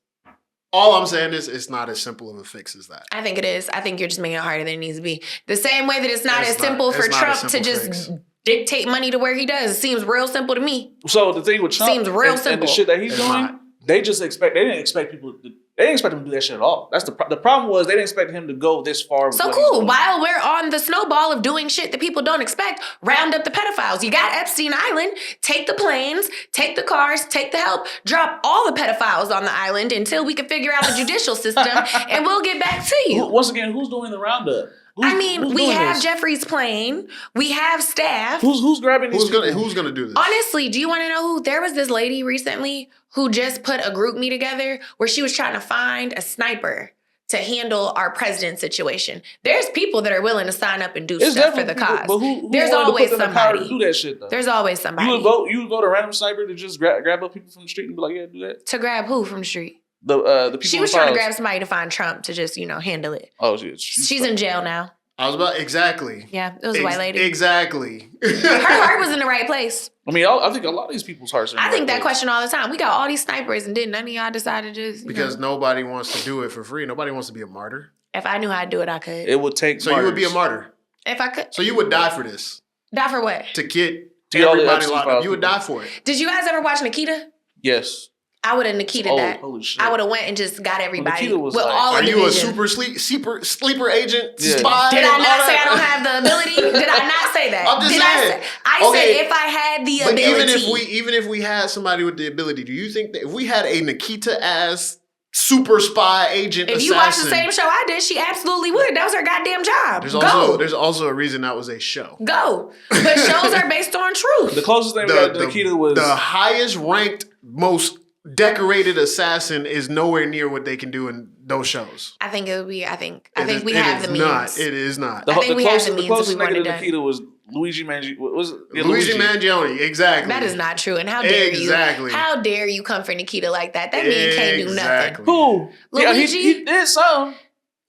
All I'm saying is it's not as simple of a fix as that. I think it is. I think you're just making it harder than it needs to be. The same way that it's not as simple for Trump to just dictate money to where he does. It seems real simple to me. So the thing with Trump seems real simple. And the shit that he's doing, they didn't expect him to do that shit at all. That's the problem was they didn't expect him to go this far. So cool. While we're on the snowball of doing shit that people don't expect, round up the pedophiles. You got Epstein Island. Take the planes, take the cars, take the help. Drop all the pedophiles on the island until we can figure out the judicial system, and we'll get back to you. Once again, who's doing the roundup? We have Jeffrey's plane. We have staff. Who's grabbing these people? Who's gonna do this? Honestly, do you want to know who? There was this lady recently who just put a group me together where she was trying to find a sniper to handle our president situation. There's people that are willing to sign up and do stuff for the cause. But who There's always somebody to do that shit though? There's always somebody. You would vote a random sniper to just grab up people from the street and be like, yeah, do that. To grab who from the street? The people. She was trying to grab somebody to find Trump to just handle it. Oh shit. She's in jail now. I was about exactly. Yeah, it was a white lady. Exactly. Her heart was in the right place. I mean, I think a lot of these people's hearts are in the I think right that place. question all the time. We got all these snipers, and didn't none of y'all decide to just because nobody wants to do it for free. Nobody wants to be a martyr. If I knew how to do it, I could. It would take. So you would be a martyr. If I could. So you would die for this. Die for what? To get all the everybody Epstein locked up. files You would die for it. Did you guys ever watch Nikita? Yes. I would have Nikita'd that. Holy shit. I would have went and just got everybody Nikita was with like, all Are of the you a vision. sleeper agent? Yeah. Spy? Did I and all not say that? I don't have the ability? Did I not say that? I'm just Did saying. I said if I had the But ability. even if we had somebody with the ability, do you think that if we had a Nikita ass super spy agent If assassin, you watch the same show I did, she absolutely would. That was her goddamn job. there's also a reason that was a show. Go. But shows are based on truth. The closest thing we got to Nikita was the highest ranked, most decorated assassin is nowhere near what they can do in those shows. I think it would be. I think we have the means. It is not. I think we have the means if we want it nigga to done. Nikita was Luigi Mangione. Luigi Mangione, exactly. That is not true. And how dare Exactly. you? How dare you come for Nikita like that? That man can't do nothing. Who? Yeah, Luigi? he did some.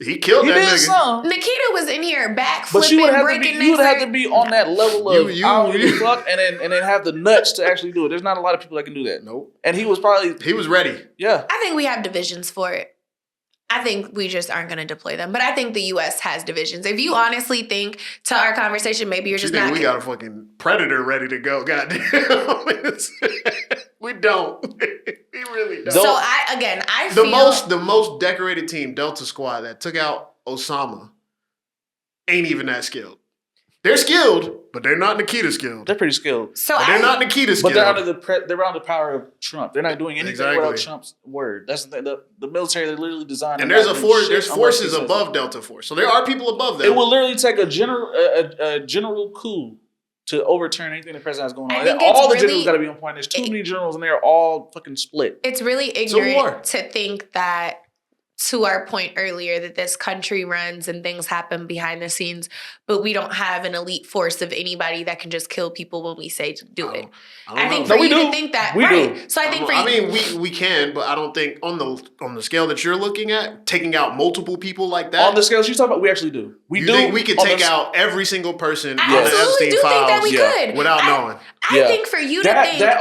He killed that did nigga. some. Nikita was in here But you would backflipping, have breaking to be, you would have necks. to be on that level of You- I don't give a fuck, and then have the nuts to actually do it. There's not a lot of people that can do that. Nope. And he was probably He was ready. yeah. I think we have divisions for it. I think we just aren't going to deploy them. But I think the U.S. has divisions. If you honestly think to our conversation, maybe you're You just think not. we got a fucking predator ready to go? Goddamn. We don't. We really don't. So I The feel the most decorated team, Delta Squad, that took out Osama, ain't even that skilled. They're skilled, but they're not Nikita skilled. They're pretty skilled. So But they're not Nikita skilled. But they're under the power of Trump. They're not doing anything Exactly. without Trump's word. That's the thing. The military, they're literally designed. And to there's not a do force. shit There's unless forces he says above it. Delta Force, so there are people above them. It will literally take a general coup to overturn anything the president has going I on. think it's All the really- generals got to be on point. There's too many generals, and they're all fucking split. it's really war. ignorant to think that, to our point earlier, that this country runs and things happen behind the scenes, but we don't have an elite force of anybody that can just kill people when we say to do it. I think for No, we you do. to think that, We right? do. So I think for I you, mean, we can, but I don't think on the scale that you're looking at, taking out multiple people like that. On the scale she's talking about, we actually do. You think we could on take the- out every single person I on the absolutely Epstein do think files that we could without knowing? I think for you to think that's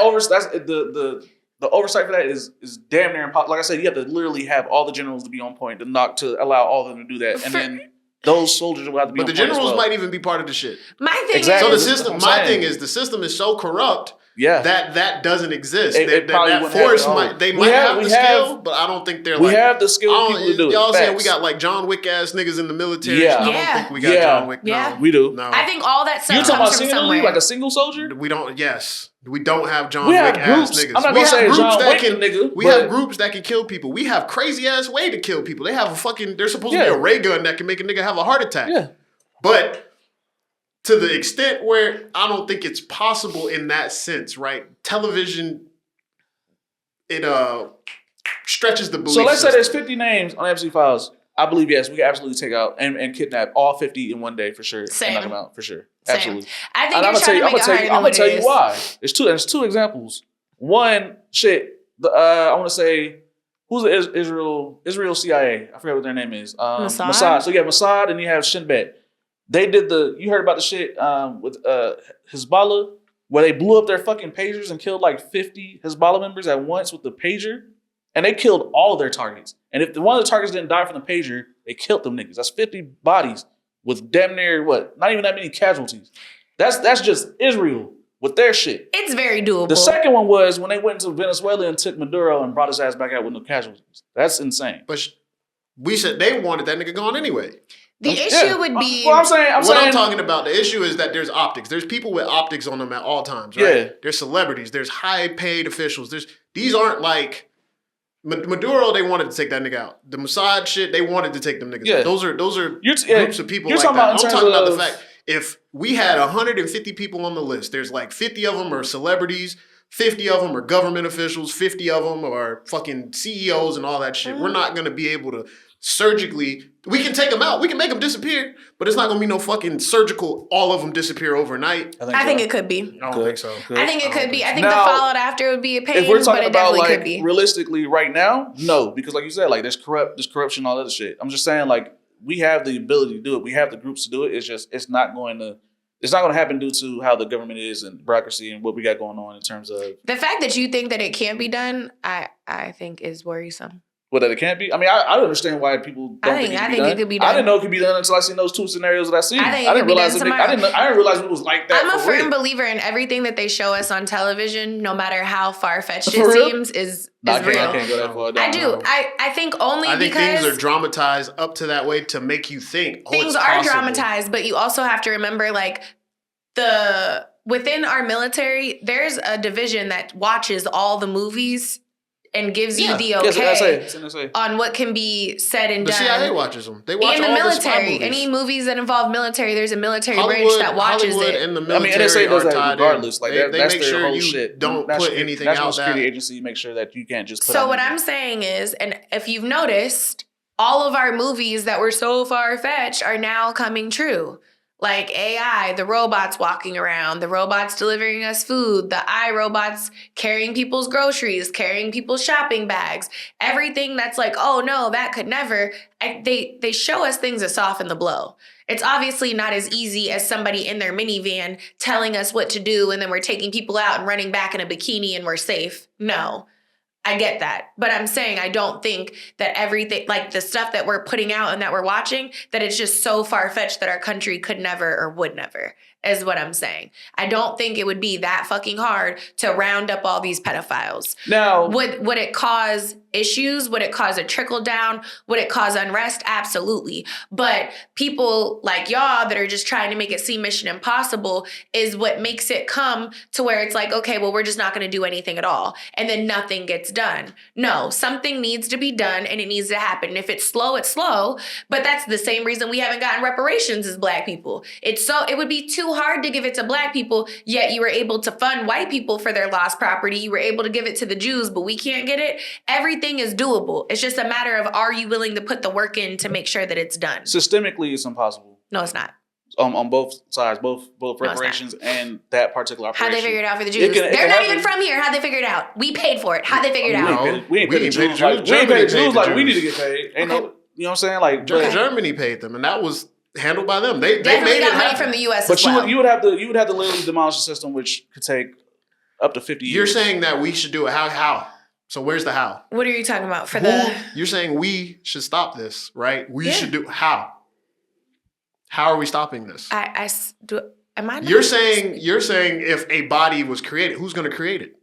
the oversight for that is damn near impossible. Like I said, you have to literally have all the generals to be on point to allow all of them to do that, and then those soldiers will have to be. But on the point as generals well. might even be part of the shit. my thing Exactly. So the is, system, That's what I'm my saying. thing is the system is so corrupt Yeah, that doesn't exist. It probably that wouldn't force have it all. might We have- have we the have- skill, but I don't think they're we like. have the skilled people to do it. Y'all saying we Facts. got like John Wick ass niggas in the military. Yeah. I don't Yeah. think we got Yeah. John Wick. No. Yeah. We do. No. I think all that You stuff talking about comes from singularly, somewhere. like a single soldier? We don't. Yes, we don't have John We Wick have ass groups. niggas. I'm not we gonna have say groups John that Wick can. nigga, We but- have groups that can kill people. We have crazy ass way to kill people. They have a fucking. There's supposed to be Yeah. a ray gun that can make a nigga have a heart attack. Yeah. But to the extent where I don't think it's possible in that sense, right? Television, it stretches the belief So let's say system. there's 50 names on Epstein files. I believe yes, we can absolutely take out and kidnap all 50 in one day for sure. Same. And knock them out for sure. Same. Absolutely. I think And you're trying to make it harder I'm than gonna what tell it you is. why. There's two examples. One, I want to say who's the Israel CIA? I forget what their name is. Mossad? So you have Mossad and you have Shin Bet. They did you heard about the shit with Hezbollah where they blew up their fucking pagers and killed like 50 Hezbollah members at once with the pager, and they killed all of their targets. And if one of the targets didn't die from the pager, they killed them niggas. That's 50 bodies with damn near not even that many casualties. That's just Israel with their shit. It's very doable. The second one was when they went into Venezuela and took Maduro and brought his ass back out with no casualties. That's insane. But we said they wanted that nigga gone anyway. The issue would be. Well, I'm saying, I'm talking about, the issue is that there's optics. There's people with optics on them at all times, right? Yeah. There's celebrities. There's high-paid officials. These aren't like Maduro. They wanted to take that nigga out. The Mossad shit. They wanted to take them niggas out. Those are groups of people you're like talking that. about in I'm talking about the terms fact if we had 150 people on the list, there's like 50 of them are celebrities. 50 of them are government officials. 50 of them are fucking CEOs and all that shit. We're not going to be able to surgically. We can take them out. We can make them disappear, but it's not going to be no fucking surgical. All of them disappear overnight. I think it could be. I don't think so. I think it could be. I think the fallout after would be a pain, if we're talking but it about definitely like could be. realistically right now, no, because like you said, like there's corruption, all that other shit. I'm just saying like we have the ability to do it. We have the groups to do it. It's not going to happen due to how the government is and bureaucracy and what we got going on in terms of the fact that you think that it can't be done. I think is worrisome. What, that it can't be? I mean, I understand why people don't think it could be done. I didn't know it could be done until I seen those two scenarios that I seen. I didn't realize I didn't realize it was like that. I'm a firm believer in everything that they show us on television, no matter how far-fetched it seems, is real. I can't go that far down. I do. I think only because things are dramatized up to that way to make you think things are dramatized, but you also have to remember, like, within our military, there's a division that watches all the movies and gives you the okay on what can be said and done. The CIA watches them. They watch in the all military. The spy movies. Any movies that involve military, there's a military branch that watches Hollywood it. And the military NSA does that regardless. Like they that's make their sure whole you shit. don't put anything out. National Security Agency make sure that you can't just put So what I'm saying is, and if you've noticed, all of our movies that were so far-fetched are now coming true. Like AI, the robots walking around, the robots delivering us food, the iRobots carrying people's groceries, carrying people's shopping bags, everything that's like, oh no, that could never. They show us things to soften the blow. It's obviously not as easy as somebody in their minivan telling us what to do and then we're taking people out and running back in a bikini and we're safe. No. I get that. But I'm saying I don't think that everything, like the stuff that we're putting out and that we're watching, that it's just so far-fetched that our country could never or would never, is what I'm saying. I don't think it would be that fucking hard to round up all these pedophiles. Now, would it cause issues? Would it cause a trickle down? Would it cause unrest? Absolutely. But people like y'all that are just trying to make it seem mission impossible is what makes it come to where it's like, okay, well, we're just not going to do anything at all. And then nothing gets done. No, something needs to be done and it needs to happen. And if it's slow, it's slow. But that's the same reason we haven't gotten reparations as Black people. It would be too hard to give it to Black people, yet you were able to fund white people for their lost property. You were able to give it to the Jews, but we can't get it. Everything is doable. It's just a matter of, are you willing to put the work in to make sure that it's done? Systemically, it's impossible. No, it's not. On both sides, both reparations and that particular operation. How'd they figure it out for the Jews? They're not even from here. How'd they figure it out? We paid for it. How'd they figure it out? No, we ain't paid the Jews. We ain't paid the Jews like we need to get paid. Ain't no, you know what I'm saying? Like Germany paid them, and that was handled by them. They definitely made got it money happen. from the U.S. But as well. you would have to literally demolish the system, which could take up to 50 years. You're saying that we should do it. How? So where's the how? What are you talking about? You're saying we should stop this, right? We should do how? How are we stopping this? You're saying if a body was created, who's going to create it?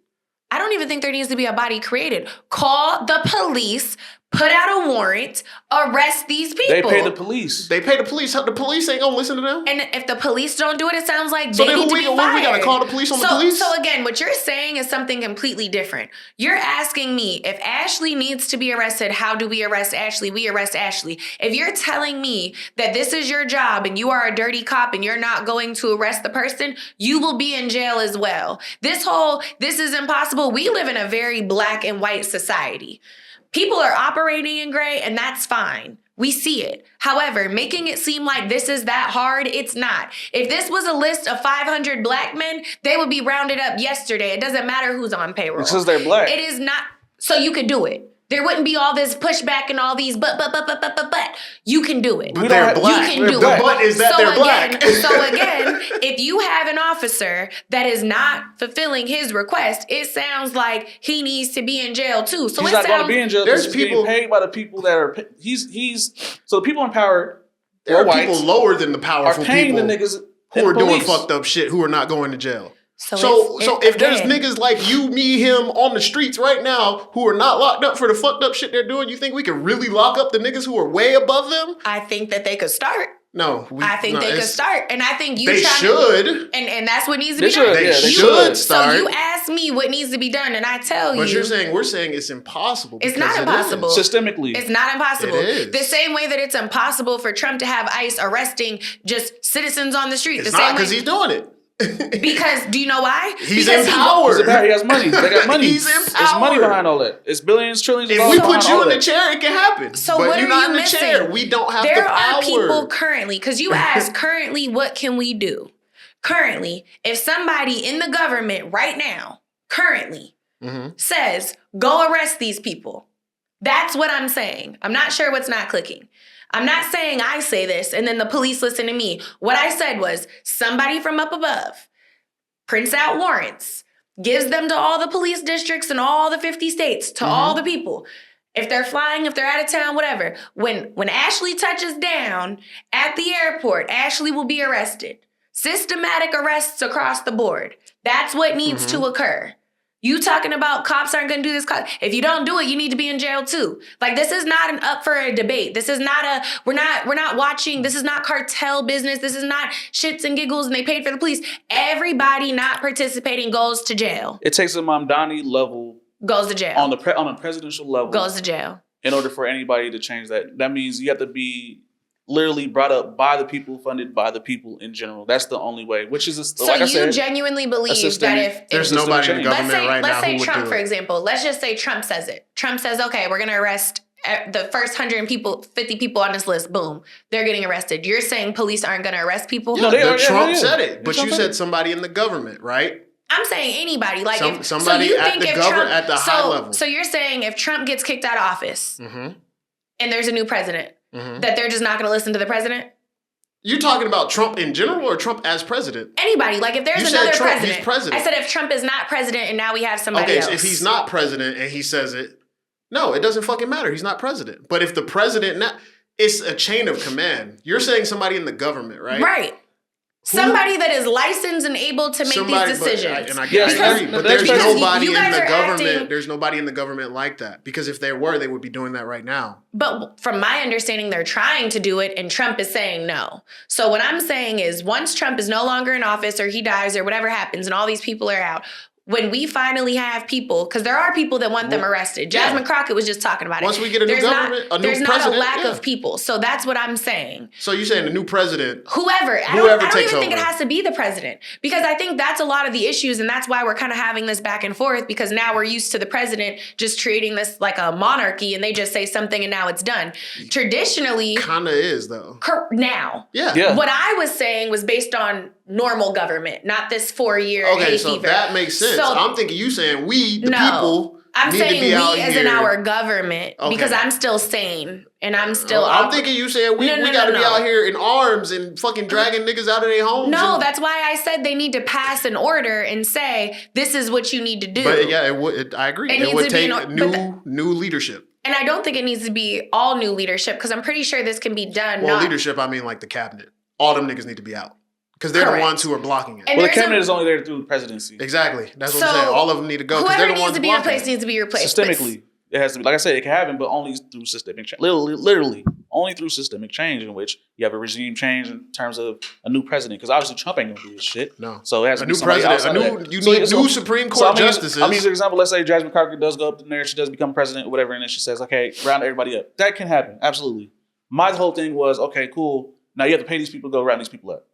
I don't even think there needs to be a body created. Call the police, put out a warrant, arrest these people. They pay the police. The police ain't gonna listen to them. And if the police don't do it, it sounds like they need to be fired. We gotta call the police on the police? So again, what you're saying is something completely different. You're asking me, if Ashley needs to be arrested, how do we arrest Ashley? We arrest Ashley. If you're telling me that this is your job and you are a dirty cop and you're not going to arrest the person, you will be in jail as well. This is impossible. We live in a very black and white society. People are operating in gray, and that's fine. We see it. However, making it seem like this is that hard, it's not. If this was a list of 500 Black men, they would be rounded up yesterday. It doesn't matter who's on payroll. Because they're Black. It is not. So you could do it. There wouldn't be all this pushback and all these but. You can do it. But they're Black. You can do it. But is that they're Black? So again, if you have an officer that is not fulfilling his request, it sounds like he needs to be in jail too. So he's not going to be in jail. There's people paid by the people that are. So the people in power. There are people lower than the powerful paying people the niggas who are doing fucked up shit, who are not going to jail. So if there's niggas like you, me, him on the streets right now who are not locked up for the fucked up shit they're doing, you think we could really lock up the niggas who are way above them? I think that they could start. No. I think they could start. And I think they should. And that's what needs to be done. They should start. So you ask me what needs to be done, and I tell you. But we're saying it's impossible. It's not impossible. Systemically. It's not impossible. It is. The same way that it's impossible for Trump to have ICE arresting just citizens on the street. It's not because he's doing it. Because do you know why? He's because empowered. He has money. They got money. He's empowered. There's money behind all that. It's billions, trillions. If we put you in the chair, it can happen. So but what you're are not you in the missing? chair. We don't have the There power. are people currently, because you asked currently, what can we do? Currently, if somebody in the government right now, currently, says, go arrest these people. That's what I'm saying. I'm not sure what's not clicking. I'm not saying I say this and then the police listen to me. What I said was somebody from up above prints out warrants, gives them to all the police districts in all the 50 states, to all the people. If they're flying, if they're out of town, whatever. When Ashley touches down at the airport, Ashley will be arrested. Systematic arrests across the board. That's what needs to occur. You talking about cops aren't going to do this. If you don't do it, you need to be in jail too. Like, this is not up for a debate. This is not we're not watching. This is not cartel business. This is not shits and giggles and they paid for the police. Everybody not participating goes to jail. It takes a Mamdani level. Goes to jail. On a presidential level. Goes to jail. In order for anybody to change that. That means you have to be literally brought up by the people, funded by the people in general. That's the only way, which is, like I said, you genuinely believe that if there's nobody in the government right now who would do it. Let's say Trump, for example. Let's just say Trump says it. Trump says, okay, we're going to arrest the first 50 people on this list. Boom. They're getting arrested. You're saying police aren't going to arrest people? Yeah, Trump said it. But you said somebody in the government, right? I'm saying anybody. Like somebody at the government, at the high level. So you're saying if Trump gets kicked out of office and there's a new president, that they're just not going to listen to the president? You're talking about Trump in general or Trump as president? Anybody. Like, if there's another president. He's president. I said if Trump is not president and now we have somebody else. Okay, so if he's not president and he says it, no, it doesn't fucking matter. He's not president. But if the president, it's a chain of command. You're saying somebody in the government, right? Right. Somebody that is licensed and able to make these decisions. I agree, but there's nobody in the government. There's nobody in the government like that. Because if there were, they would be doing that right now. But from my understanding, they're trying to do it, and Trump is saying no. So what I'm saying is, once Trump is no longer in office, or he dies, or whatever happens, and all these people are out, when we finally have people, because there are people that want them arrested. Jasmine Crockett was just talking about it. Once we get a new government, a new president. There's not a lack of people. So that's what I'm saying. So you're saying the new president. Whoever. I don't even think it has to be the president. Because I think that's a lot of the issues, and that's why we're kind of having this back and forth, because now we're used to the president just treating this like a monarchy, and they just say something and now it's done. Traditionally. Kind of is, though. Now. Yeah. What I was saying was based on normal government, not this 4-year hay so fever. that makes sense. So, I'm thinking you saying we, the people, I'm need saying to be out we as here. in our government, because I'm still sane and I'm still. I'm thinking you saying we got to be out here in arms and fucking dragging niggas out of their homes. No, that's why I said they need to pass an order and say this is what you need to do. But yeah, I agree. It would take new leadership. And I don't think it needs to be all new leadership, because I'm pretty sure this can be done. Well, leadership, I mean like the cabinet. All them niggas need to be out. Because they're the ones who are blocking it. And the cabinet is only there through the presidency. Exactly. That's what I'm saying. All of them need to go because they're the ones blocking it. Whoever needs to be replaced. Systemically, it has to be. Like I said, it can happen, but only through systemic change. Literally, only through systemic change, in which you have a regime change in terms of a new president. Because obviously Trump ain't gonna do this shit. No. So it has to be new president. You need new Supreme Court justices. I'm using an example. Let's say Jasmine Crockett does go up in there, she does become president or whatever, and then she says, okay, round everybody up. That can happen. Absolutely. My whole thing was, okay, cool. Now you have to pay these people to go round these people up.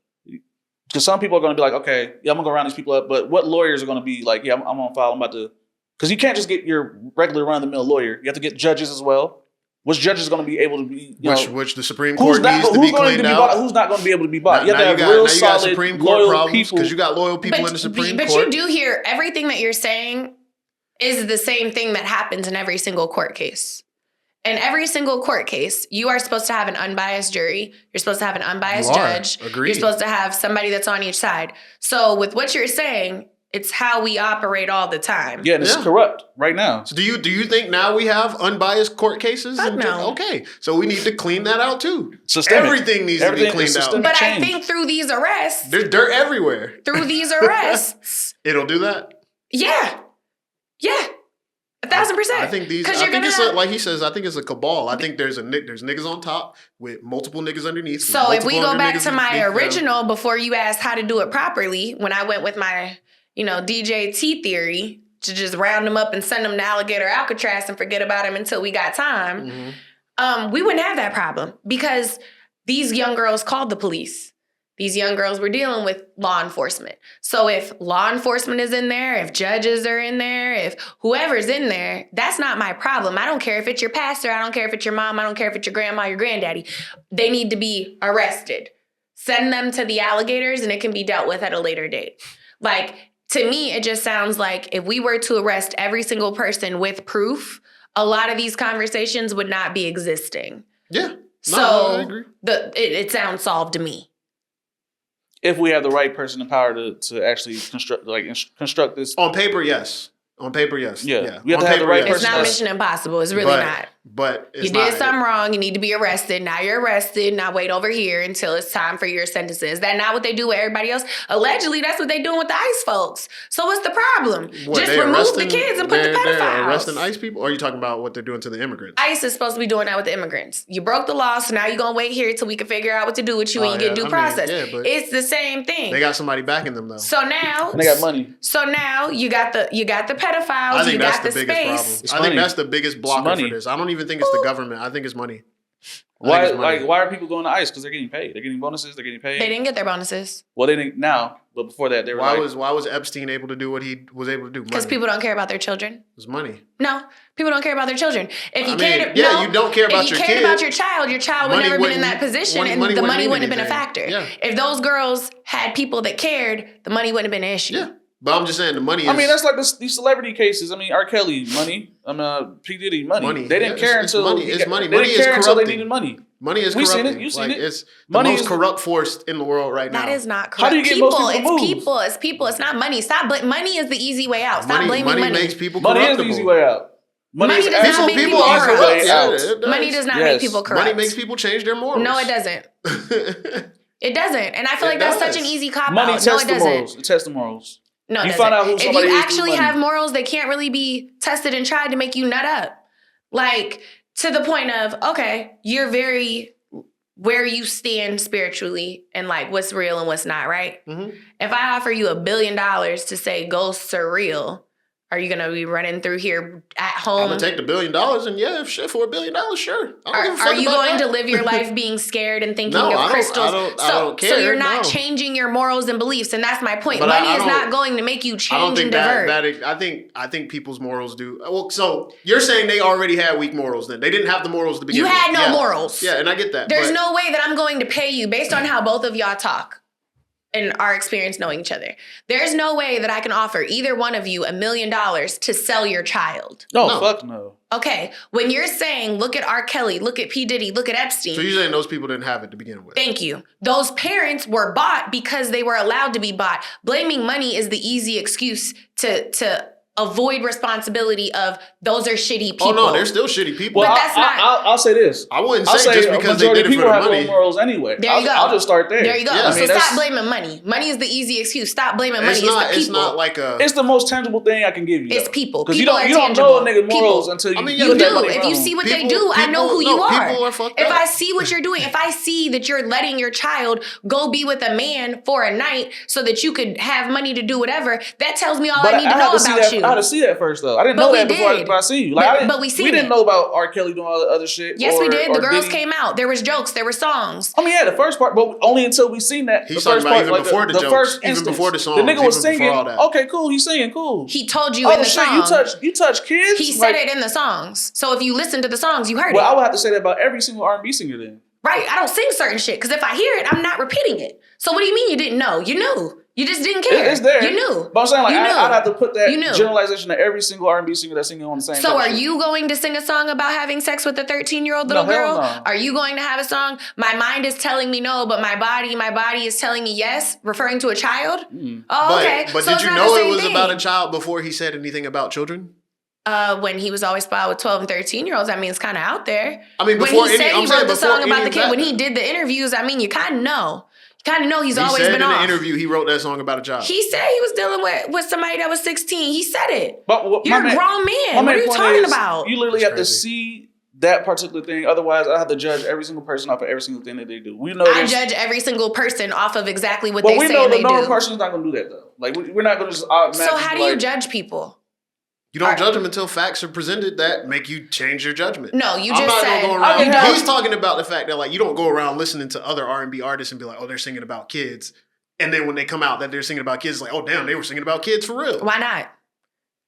Because some people are going to be like, okay, yeah, I'm going to go round these people up. But what lawyers are going to be like, yeah, I'm on file. I'm about to. Because you can't just get your regular run-of-the-mill lawyer. You have to get judges as well. Which judge is going to be able to be, which the Supreme Court needs to be cleaned out. Who's not going to be able to be bought? You have to have real solid, Supreme Court problems because you got loyal people in the Supreme Court. But you do hear everything that you're saying is the same thing that happens in every single court case. In every single court case, you are supposed to have an unbiased jury. You're supposed to have an unbiased judge. Agreed. You're supposed to have somebody that's on each side. So with what you're saying, it's how we operate all the time. Yeah, and it's corrupt right now. So do you think now we have unbiased court cases? No. Okay, so we need to clean that out too. Systemic. Everything needs to be cleaned out. But I think through these arrests, there's dirt everywhere. Through these arrests, it'll do that. Yeah. 1,000%. I think it's like he says. I think it's a cabal. I think there's niggas on top with multiple niggas underneath. So if we go back to my original, before you asked how to do it properly, when I went with my, DJ T theory to just round them up and send them to Alligator Alcatraz and forget about them until we got time, we wouldn't have that problem because these young girls called the police. These young girls were dealing with law enforcement. So if law enforcement is in there, if judges are in there, if whoever's in there, that's not my problem. I don't care if it's your pastor. I don't care if it's your mom. I don't care if it's your grandma, your granddaddy. They need to be arrested. Send them to the alligators and it can be dealt with at a later date. Like, to me, it just sounds like if we were to arrest every single person with proof, a lot of these conversations would not be existing. Yeah. So I agree. It sounds solved to me. If we have the right person in power to actually construct this. On paper, yes. On paper, yes. Yeah. We have to have the right person. It's not Mission Impossible. It's really not. But you did something wrong. You need to be arrested. Now you're arrested. Now wait over here until it's time for your sentences. Is that not what they do with everybody else? Allegedly, that's what they doing with the ICE folks. So what's the problem? Just remove the kids and put the pedophiles. They're arresting ICE people? Or are you talking about what they're doing to the immigrants? ICE is supposed to be doing that with the immigrants. You broke the law, so now you're going to wait here till we can figure out what to do with you and you get due process. It's the same thing. They got somebody backing them, though. So now... And they got money. So now you got the pedophiles, you got the space. I think that's the biggest blocker for this. I don't even think it's the government. I think it's money. Why are people going to ICE? Because they're getting paid. They're getting bonuses. They're getting paid. They didn't get their bonuses. Well, they didn't now, but before that, they were. Why was Epstein able to do what he was able to do? Because people don't care about their children. It was money. No, people don't care about their children. If you you don't care about your kid. If you cared about your child would never been in that position, and the money wouldn't have been a factor. Yeah. If those girls had people that cared, the money wouldn't have been an issue. Yeah. But I'm just saying the money is... I mean, that's like these celebrity cases. I mean, R. Kelly, money. P. Diddy, money. They didn't care until... money. It's money. They didn't care until they needed money. Money is corrupting. Seen it. You've seen it. It's the most corrupt force in the world right now. That is not corrupt. How do you get most people moved? It's people. It's not money. Money is the easy way out. Stop blaming money. Money makes people corruptible. corruptible. Money is the easy way out. Money does not make people corrupt. Money does not make people corrupt. Money makes people change their morals. No, it doesn't. It doesn't. And I feel like that's such an easy cop-out. Money tests the morals. It tests the morals. No, you find out who somebody is. If you actually have morals, they can't really be tested and tried to make you nut up. Like, to the point of, okay, you're very where you stand spiritually and like what's real and what's not, right? Mm-hmm. If I offer you $1 billion to say ghosts are real, are you gonna be running through here at home? I'm gonna take the $1 billion and for $1 billion, sure. Are you going to live your life being scared and thinking of crystals? I don't care. So you're not changing your morals and beliefs, and that's my point. Money is not going to make you change and divert. I think people's morals do. Well, so you're saying they already had weak morals then. They didn't have the morals to begin with. You had no morals. Yeah, and I get that. There's no way that I'm going to pay you based on how both of y'all talk. And our experience knowing each other. There's no way that I can offer either one of you $1 million to sell your child. No, fuck no. Okay, when you're saying, look at R. Kelly, look at P. Diddy, look at Epstein. So you're saying those people didn't have it to begin with. Thank you. Those parents were bought because they were allowed to be bought. Blaming money is the easy excuse to avoid responsibility of those are shitty people. Oh no, they're still shitty people. Well, but that's I'll say this. I wouldn't say just because they did it for the money. Have morals anyway. There you go. I'll just start there. There you go. Yeah. So stop blaming money. Money is the easy excuse. Stop blaming money. It's the people. It's not like a... It's the most tangible thing I can give you. It's people. Because you don't know a nigga morals until you you do. If you see what they do, I know who you are. People are fucked if up. I see what you're doing, if I see that you're letting your child go be with a man for a night so that you could have money to do whatever, that tells me all I need to know about you. I had to see that first though. I didn't know that before I see you. But we didn't know about R. Kelly doing all the other shit. Yes, we did. The girls came out. There was jokes. There were songs. I mean, yeah, the first part, but only until we seen that. He's talking about even before the jokes, even before the song. The nigga was singing. Okay, cool. He's singing. Cool. He told you in the song. You touch kids. He said it in the songs. So if you listen to the songs, you heard it. Well, I would have to say that about every single R&B singer then. Right. I don't sing certain shit because if I hear it, I'm not repeating it. So what do you mean you didn't know? You knew. You just didn't care. It's there. You knew. But I'm saying, like, I'd have to put that generalization to every single R&B singer that's singing on the same. So are you going to sing a song about having sex with a 13-year-old little girl? No. Are you going to have a song? My mind is telling me no, but my body is telling me yes, referring to a child? Oh, okay. But did you know it was about a child before he said anything about children? When he was always spotted with 12 and 13-year-olds, I mean, it's kind of out there. I mean, when he said he wrote the song about the kid, when he did the interviews, I mean, you kind of know. He's always been off. He said in the interview he wrote that song about a child. He said he was dealing with somebody that was 16. He said it. But you're a grown man. What are you talking about? You literally have to see that particular thing. Otherwise, I have to judge every single person off of every single thing that they do. I judge every single person off of exactly what they say they do. But we know the normal person is not going to do that, though. Like, we're not going to just automatically... So how do you judge people? You don't judge them until facts are presented that make you change your judgment. No, you I'm just not said. gonna go around. He's talking about the fact that like you don't go around listening to other R&B artists and be like, oh, they're singing about kids, and then when they come out that they're singing about kids, it's like, oh damn, they were singing about kids for real. Why not?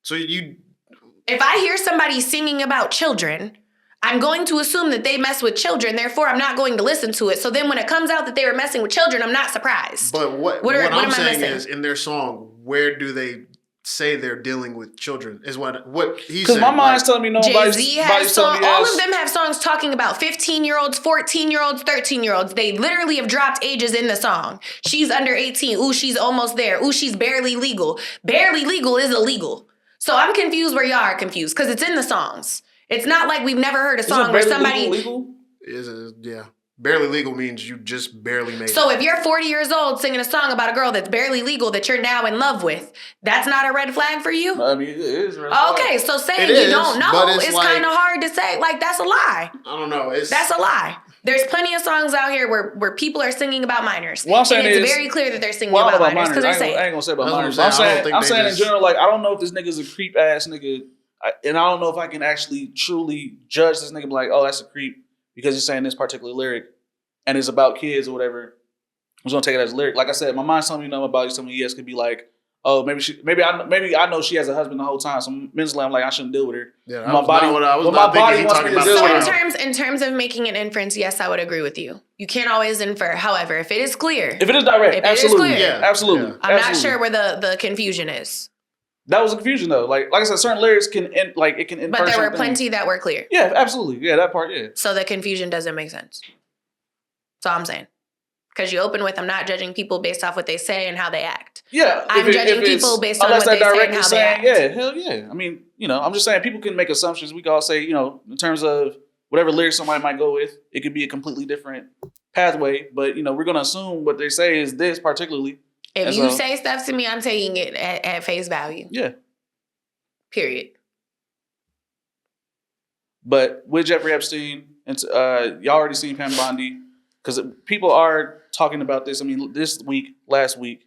So if I hear somebody singing about children, I'm going to assume that they mess with children. Therefore, I'm not going to listen to it. So then, when it comes out that they were messing with children, I'm not surprised. But what I'm saying is, in their song, where do they say they're dealing with children is what he's saying. Because my mind's telling me Jay-Z has songs. All of them have songs talking about 15-year-olds, 14-year-olds, 13-year-olds. They literally have dropped ages in the song. She's under 18. Ooh, she's almost there. Ooh, she's barely legal. Barely legal is illegal. So I'm confused where y'all are confused because it's in the songs. It's not like we've never heard a song where somebody... Legal? Yeah. Barely legal means you just barely made it. So if you're 40 years old singing a song about a girl that's barely legal that you're now in love with, that's not a red flag for you? I mean, it is a red flag. Okay, so saying you don't know, it's like, kind of hard to say. Like, that's a lie. I don't know. That's a lie. There's plenty of songs out here where people are singing about minors. Well, I'm saying and it's very clear that they're singing about minors. Because I ain't going to say about minors. I'm saying in general, like, I don't know if this nigga's a creep-ass nigga. And I don't know if I can actually truly judge this nigga and be like, oh, that's a creep because he's saying this particular lyric. And it's about kids or whatever, I'm just gonna take it as a lyric. Like I said, my mind's telling me nothing about it. Telling me yes could be like, oh, maybe I know she has a husband the whole time. So mentally, I'm like, I shouldn't deal with her. Yeah, my body wants me to deal with her. So in terms of making an inference, yes, I would agree with you. You can't always infer. However, if it is clear, if it is direct, absolutely, absolutely. I'm not sure where the confusion is. That was a confusion though. Like I said, certain lyrics can infer. But there were plenty that were clear. Yeah, absolutely. Yeah, that part. Yeah. So the confusion doesn't make sense. That's all I'm saying. Because you open with, I'm not judging people based off what they say and how they act. Yeah. I'm judging people based on what they say and how they act. Yeah, hell yeah. I mean, I'm just saying people can make assumptions. We can all say, in terms of whatever lyrics somebody might go with, it could be a completely different pathway. But, we're going to assume what they say is this particularly. If you say stuff to me, I'm taking it at face value. Yeah. Period. But with Jeffrey Epstein, y'all already seen Pam Bondi. Because people are talking about this. I mean, last week,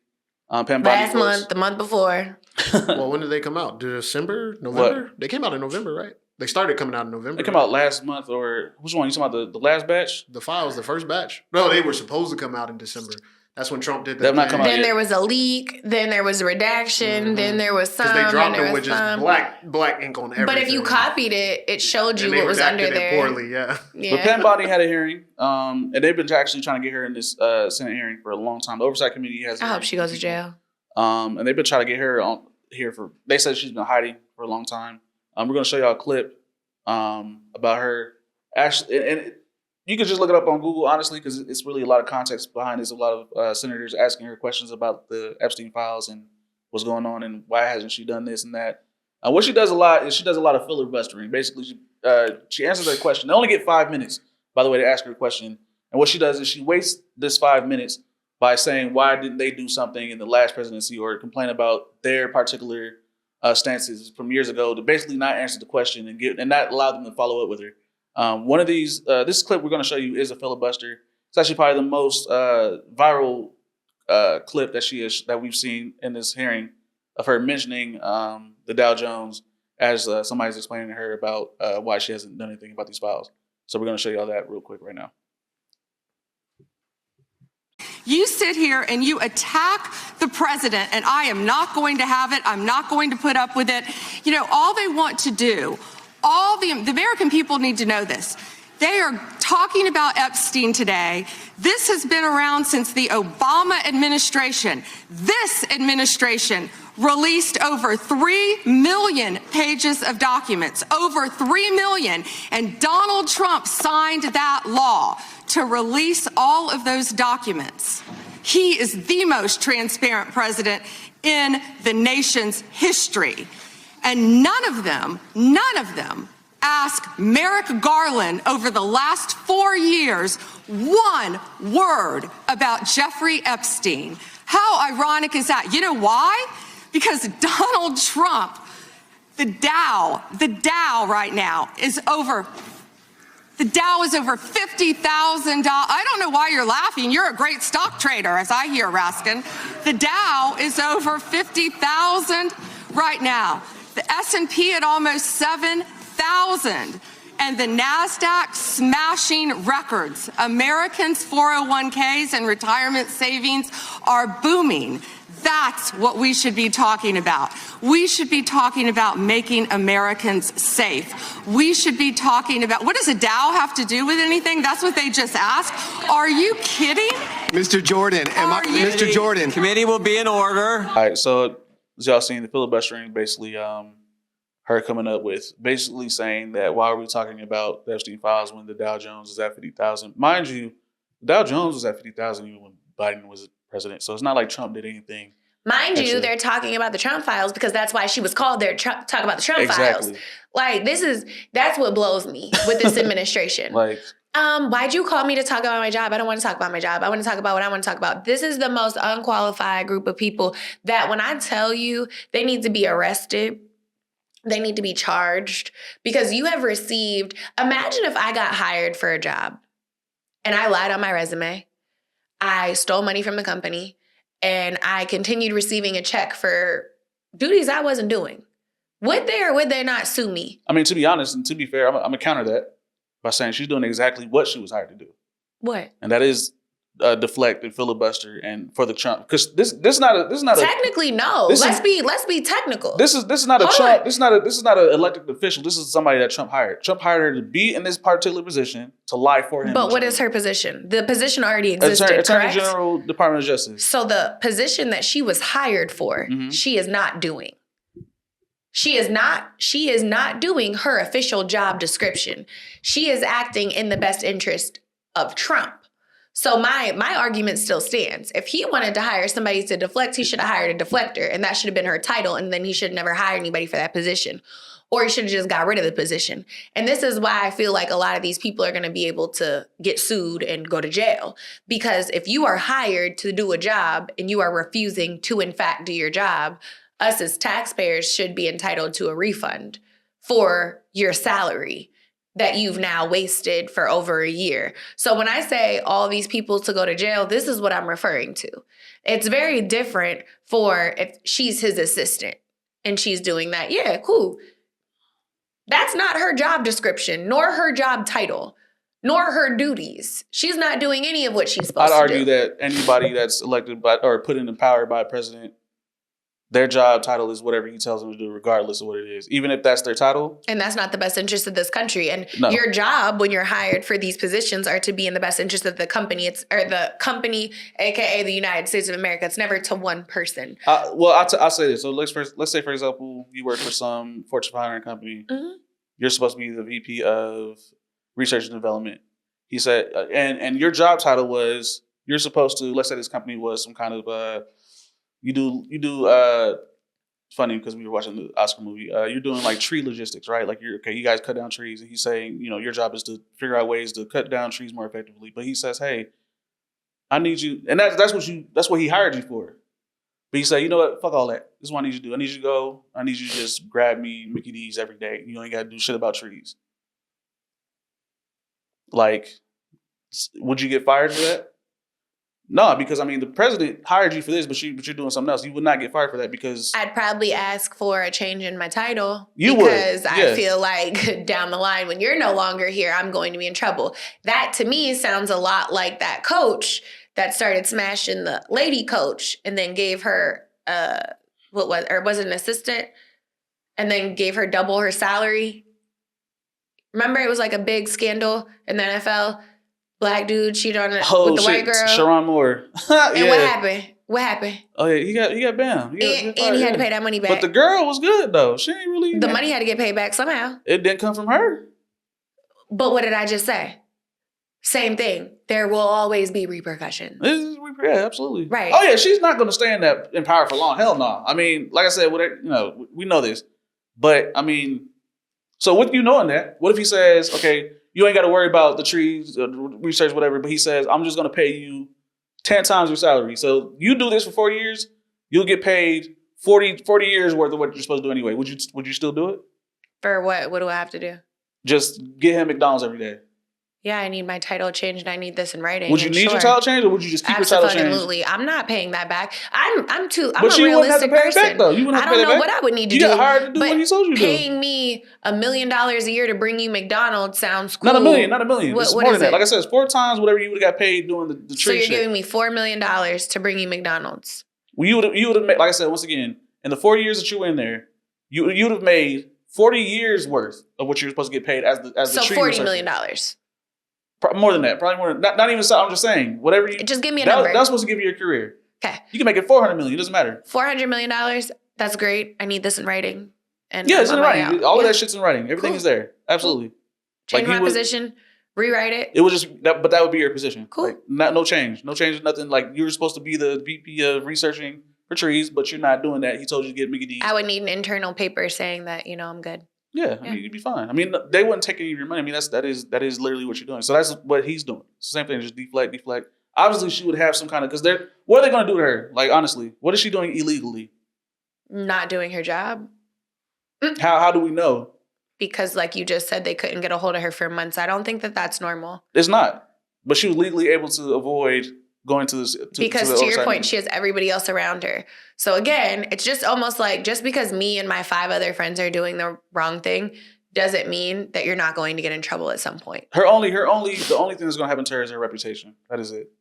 Pam Bondi last month, the month before. Well, when did they come out? December? November? What? They came out in November, right? They started coming out in November. They came out last month, or which one? You talking about the last batch? The files, the first batch. No, they were supposed to come out in December. That's when Trump did that. Then there was a leak. Then there was a redaction. Mm-hmm. Then there was some. Because they dropped it with just black ink on everything. But if you copied it, it showed you what was under there. Poorly, yeah. But Pam Bondi had a hearing, and they've been actually trying to get her in this Senate hearing for a long time. The Oversight Committee has. I hope she goes to jail. And they've been trying to get her on here for. They said she's been hiding for a long time. We're going to show y'all a clip about her. Actually, and you can just look it up on Google, honestly, because it's really a lot of context behind this. A lot of senators asking her questions about the Epstein files and what's going on and why hasn't she done this and that. What she does a lot is she does a lot of filibustering. Basically, she answers a question. They only get 5 minutes, by the way, to ask her a question. And what she does is she wastes this 5 minutes by saying why didn't they do something in the last presidency or complain about their particular stances from years ago to basically not answer the question and not allow them to follow up with her. One of these, this clip we're going to show you is a filibuster. It's actually probably the most viral clip that we've seen in this hearing of her mentioning the Dow Jones as somebody's explaining to her about why she hasn't done anything about these files. So we're going to show you all that real quick right now. You sit here and you attack the president, and I am not going to have it. I'm not going to put up with it. All they want to do, the American people need to know this. They are talking about Epstein today. This has been around since the Obama administration. This administration released over 3 million pages of documents, over 3 million. And Donald Trump signed that law to release all of those documents. He is the most transparent president in the nation's history. And none of them asked Merrick Garland over the last 4 years one word about Jeffrey Epstein. How ironic is that? You know why? Because Donald Trump, the Dow right now is over. The Dow is over $50,000. I don't know why you're laughing. You're a great stock trader, as I hear, Raskin. The Dow is over $50,000 right now. the S&P at almost 7,000. And the NASDAQ smashing records. Americans' 401ks and retirement savings are booming. That's what we should be talking about. We should be talking about making Americans safe. We should be talking about, what does a Dow have to do with anything? That's what they just asked. Are you kidding? Mr. Jordan, Mr. Jordan. Committee will be in order. All right, so as y'all seen, the filibustering basically her coming up with basically saying that why are we talking about the Epstein files when the Dow Jones is at 50,000? Mind you, the Dow Jones was at 50,000 even when Biden was president. So it's not like Trump did anything. Mind you, they're talking about the Trump files because that's why she was called there to talk about the Trump files. Like, that's what blows me with this administration. Why'd you call me to talk about my job? I don't want to talk about my job. I want to talk about what I want to talk about. This is the most unqualified group of people that when I tell you they need to be arrested, they need to be charged because you have received, imagine if I got hired for a job and I lied on my resume, I stole money from the company, and I continued receiving a check for duties I wasn't doing. Would they or would they not sue me? I mean, to be honest and to be fair, I'm going to counter that by saying she's doing exactly what she was hired to do. What? And that is deflect and filibuster and for the Trump, because this is not a technically no. Let's be technical. This is not a Trump. This is not an elected official. This is somebody that Trump hired. Trump hired her to be in this particular position to lie for him. But what is her position? The position already existed. Attorney General, Department of Justice. So the position that she was hired for, she is not doing. She is not doing her official job description. She is acting in the best interest of Trump. So my argument still stands. If he wanted to hire somebody to deflect, he should have hired a deflector, and that should have been her title, and then he should never hire anybody for that position. Or he should have just got rid of the position. And this is why I feel like a lot of these people are going to be able to get sued and go to jail. Because if you are hired to do a job and you are refusing to, in fact, do your job, us as taxpayers should be entitled to a refund for your salary that you've now wasted for over a year. So when I say all these people to go to jail, this is what I'm referring to. It's very different for if she's his assistant and she's doing that. Yeah, cool. That's not her job description, nor her job title, nor her duties. She's not doing any of what she's supposed to do. I'd argue that anybody that's elected by or put into power by a president, their job title is whatever he tells them to do, regardless of what it is, even if that's their title. And that's not the best interest of this country. And your job when you're hired for these positions are to be in the best interest of the company. The company, aka the United States of America. It's never to one person. I'll say this. So let's say, for example, you work for some Fortune 500 company. Mm-hmm. You're supposed to be the VP of Research and Development. He said, and your job title was you're supposed to. Let's say this company was some kind of You do funny because we were watching the Oscar movie. You're doing like tree logistics, right? Like you guys cut down trees, and he's saying, your job is to figure out ways to cut down trees more effectively. But he says, hey, I need you, and that's what he hired you for. But he said, you know what? Fuck all that. This is what I need you to do. I need you to go. I need you to just grab me Mickey D's every day. You ain't got to do shit about trees. Like, would you get fired for that? No, because the president hired you for this, but you're doing something else. You would not get fired for that because I'd probably ask for a change in my title. Because I feel like down the line when you're no longer here, I'm going to be in trouble. That to me sounds a lot like that coach that started smashing the lady coach and then gave her was it an assistant and then gave her double her salary. Remember, it was like a big scandal in the NFL. Black dude cheated on with the white girl. Sharon Moore. And what happened? What happened? Oh yeah, he got banned. And he had to pay that money back. But the girl was good though. She ain't really. The money had to get paid back somehow. It didn't come from her. But what did I just say? Same thing. There will always be repercussions. Yeah, absolutely. Right. Oh yeah, she's not going to stay in power for long. Hell no. Like I said, we know this. But so with you knowing that, what if he says, okay, you ain't got to worry about the trees, research, whatever. But he says, I'm just going to pay you 10 times your salary. So you do this for 40 years, you'll get paid 40 years worth of what you're supposed to do anyway. Would you still do it? For what? What do I have to do? Just get him McDonald's every day. yeah, I need my title changed and I need this in writing. Would you need your title changed, or would you just keep your title changed? Absolutely. I'm not paying that back. I'm a realistic person. But you wouldn't have to pay it back, though. You wouldn't have to pay I don't that know back. what I would need to You do. got hired to do what he told you to do. Paying me $1 million a year to bring you McDonald's sounds cool. Not $1 million. It's What more is than that. it? Like I said, it's 4 times whatever you would have got paid doing the So tree you're shit. giving me $4 million to bring you McDonald's. Well, you would have made, like I said, once again, in the 4 years that you were in there, you would have made 40 years worth of what you're supposed to get paid as the So tree $40 researcher. million. More than that. Probably more than not even so. I'm just saying, whatever you Just give me a number. That's supposed to give you a career. Okay. You can make it $400 million. It doesn't matter. $400 million. That's great. I need this in writing. And Yeah, it's in I'm on my way writing. out. All of Yeah. that shit's in writing. Everything Cool. is there. Absolutely. Change Like, my position, rewrite it. It was just that, but that would be your position. Cool. Like, no change. No change. Nothing. Like, you were supposed to be the VP of researching for trees, but you're not doing that. He told you to get Mickey D's. I would need an internal paper saying that, I'm good. Yeah, I mean, you'd be fine. I mean, they wouldn't take any of your money. I mean, that is literally what you're doing. So that's what he's doing. It's the same thing, just deflect. Obviously, she would have some kind of, because what are they going to do to her? Like, honestly, what is she doing illegally? Not doing her job. How do we know? Because like you just said, they couldn't get a hold of her for months. I don't think that that's normal. It's not. But she was legally able to avoid going to this. Because to your point, she has everybody else around her. So again, it's just almost like just because me and my 5 other friends are doing the wrong thing doesn't mean that you're not going to get in trouble at some point. The only thing that's going to happen to her is her reputation. That is it.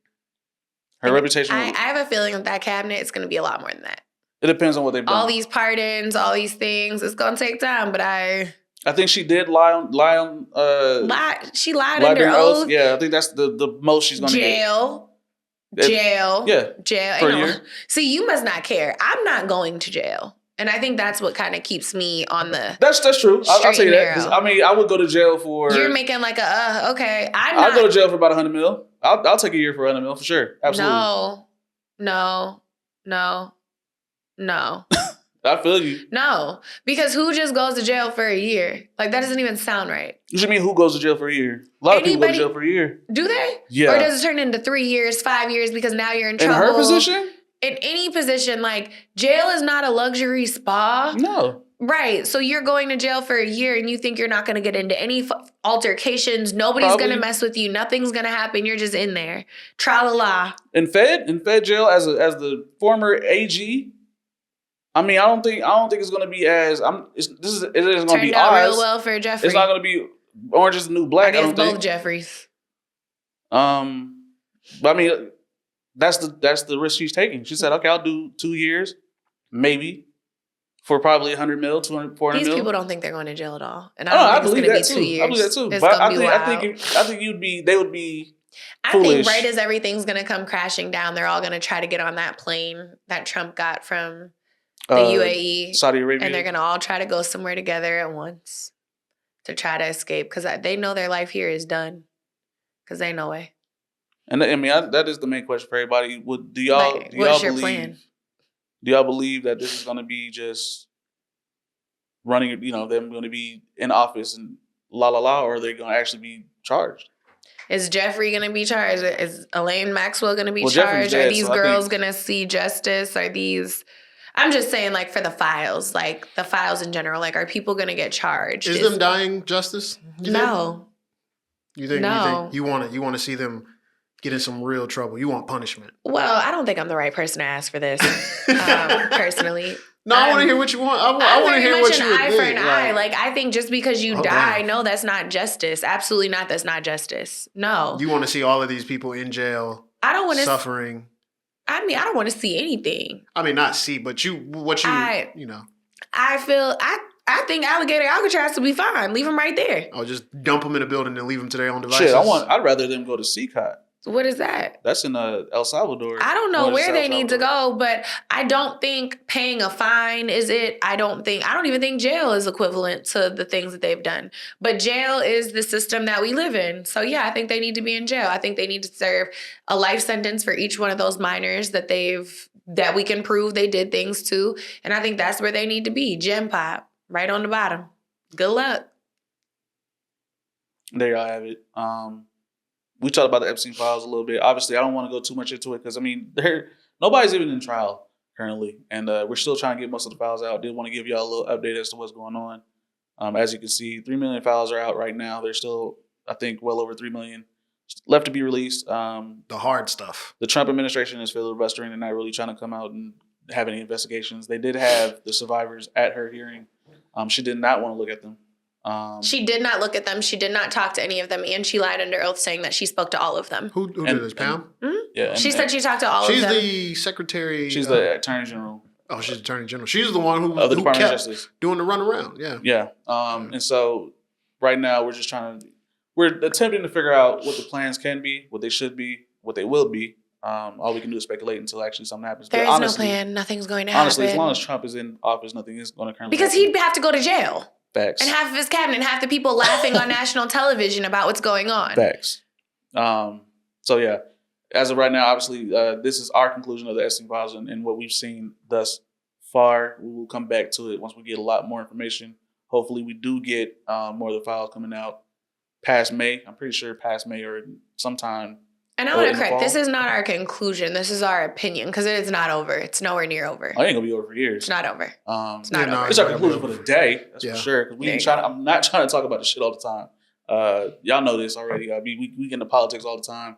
Her reputation. I have a feeling that cabinet is going to be a lot more than that. It depends on what they've done. All these pardons, all these things, it's going to take time. But I think she did lie on. She lied under oath. Yeah, I think that's the most she's going to get. Jail. Yeah. Jail. For a year. See, you must not care. I'm not going to jail. And I think that's what kind of keeps me on the That's true. I'll tell you that. 'Cause, narrow. I mean, I would go to jail for. You're making like okay. I'll go to jail for about $100 million. I'll take a year for $100 million for sure. Absolutely. No. I feel you. No. Because who just goes to jail for a year? Like, that doesn't even sound right. You should mean who goes to jail for a year? A lot of people go to jail for a year. Do they? Yeah. Or does it turn into 3 years, 5 years because now you're in In trouble? her position? In any position, like, jail is not a luxury spa. No. Right. So you're going to jail for a year and you think you're not going to get into any altercations. Nobody's going to mess with you. Nothing's going to happen. You're just in there. Tra-la-la. In Fed jail as the former AG, I mean, I don't think it's going to be as it isn't going to be Turned out ours. real well for Jeffrey. It's not going to be Orange is the New Black. I don't both think. Jeffreys. But I mean, that's the risk she's taking. She said, "Okay, I'll do 2 years, maybe, for probably $100 million, 200, 400 These million." people don't think they're going to jail at all, and I don't think it's going to be 2 years. I believe that too. It's But gonna be wild. I think they would be. I foolish. think right as everything's going to come crashing down, they're all going to try to get on that plane that Trump got from the UAE, Saudi Arabia, and they're going to all try to go somewhere together at once to try to escape because they know their life here is done because they no way. And I mean, that is the main question for everybody. Do y'all what's your believe? plan? Do y'all believe that this is going to be just running? Them going to be in office and la la la, or are they going to actually be charged? Is Jeffrey going to be charged? Is Elaine Maxwell going to be Jeffrey's charged? dead, Are these so girls going to see justice? Are these? I'm just saying, like, for the files, like the files in general, like, are people going to get charged? Is them dying justice? No. You think No. you want to see them get in some real trouble? You want punishment? Well, I don't think I'm the right person to ask for this, personally. No, I want to hear what you want. I want to hear what you would eye think. for an eye. Like, I think just because you die, no, that's not justice. Absolutely not. That's not justice. No. You want to see all of these people in jail. I don't want to suffering. I mean, I don't want to see anything. I mean, not see, but you I think alligator Alcatraz will be fine. Leave them right there. Oh, just dump them in a building and leave them to their own devices. Shit, I'd rather them go to CCOT. What is that? That's in El Salvador. I don't know where they need to go, but I don't think paying a fine is it. I don't even think jail is equivalent to the things that they've done. But jail is the system that we live in. So yeah, I think they need to be in jail. I think they need to serve a life sentence for each one of those minors that we can prove they did things to. And I think that's where they need to be. Gem pop, right on the bottom. Good luck. There y'all have it. We talked about the Epstein files a little bit. Obviously, I don't want to go too much into it because, I mean, nobody's even in trial currently. And we're still trying to get most of the files out. Did want to give y'all a little update as to what's going on. As you can see, 3 million files are out right now. There's still I think well over 3 million left to be released. The hard stuff. The Trump administration is filibustering and not really trying to come out and have any investigations. They did have the survivors at her hearing. She did not want to look at them. She did not look at them. She did not talk to any of them, and she lied under oath saying that she spoke to all of them. Who did this, Pam? Yeah, she said she talked to all of them. She's the secretary. She's the attorney general. Oh, she's attorney general. She's the one who of the Department of kept Justice doing the runaround. Yeah. Yeah. And so right now we're attempting to figure out what the plans can be, what they should be, what they will be. All we can do is speculate until actually something happens. There is no plan. Nothing's going to happen. Honestly, as long as Trump is in office, nothing is going to currently because happen. he'd have to go to jail. Facts. And half of his cabinet, half the people laughing on national television about what's going on. Facts. So yeah, as of right now, obviously, this is our conclusion of the Epstein files and what we've seen thus far. We will come back to it once we get a lot more information. Hopefully, we do get more of the files coming out past May. I'm pretty sure past May or sometime. And I want to correct, this is not our conclusion. This is our opinion because it is not over. It's nowhere near over. Oh, it ain't gonna be over for years. It's not over. It's not over. It's our conclusion for the day. That's for sure. Because I'm not trying to talk about this shit all the time. Y'all know this already. We get into politics all the time.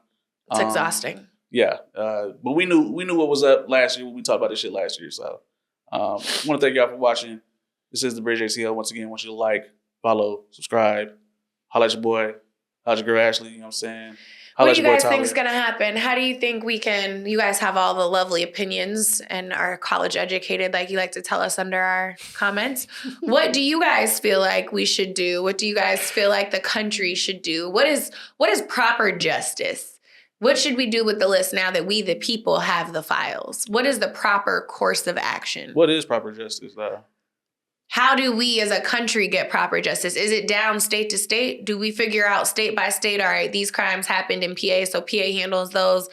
It's exhausting. Yeah, but we knew what was up last year when we talked about this shit last year. So, I want to thank y'all for watching. This is the Bridge ATL. Once again, I want you to like, follow, subscribe, holla at your boy, holla at your girl Ashley. You know what I'm saying? What do you guys think is going to happen? How do you think we can, you guys have all the lovely opinions and are college educated like you like to tell us under our comments. What do you guys feel like we should do? What do you guys feel like the country should do? What is proper justice? What should we do with the list now that we, the people, have the files? What is the proper course of action? What is proper justice, though? How do we as a country get proper justice? Is it down state to state? Do we figure out state by state, all right, these crimes happened in PA, so PA handles those,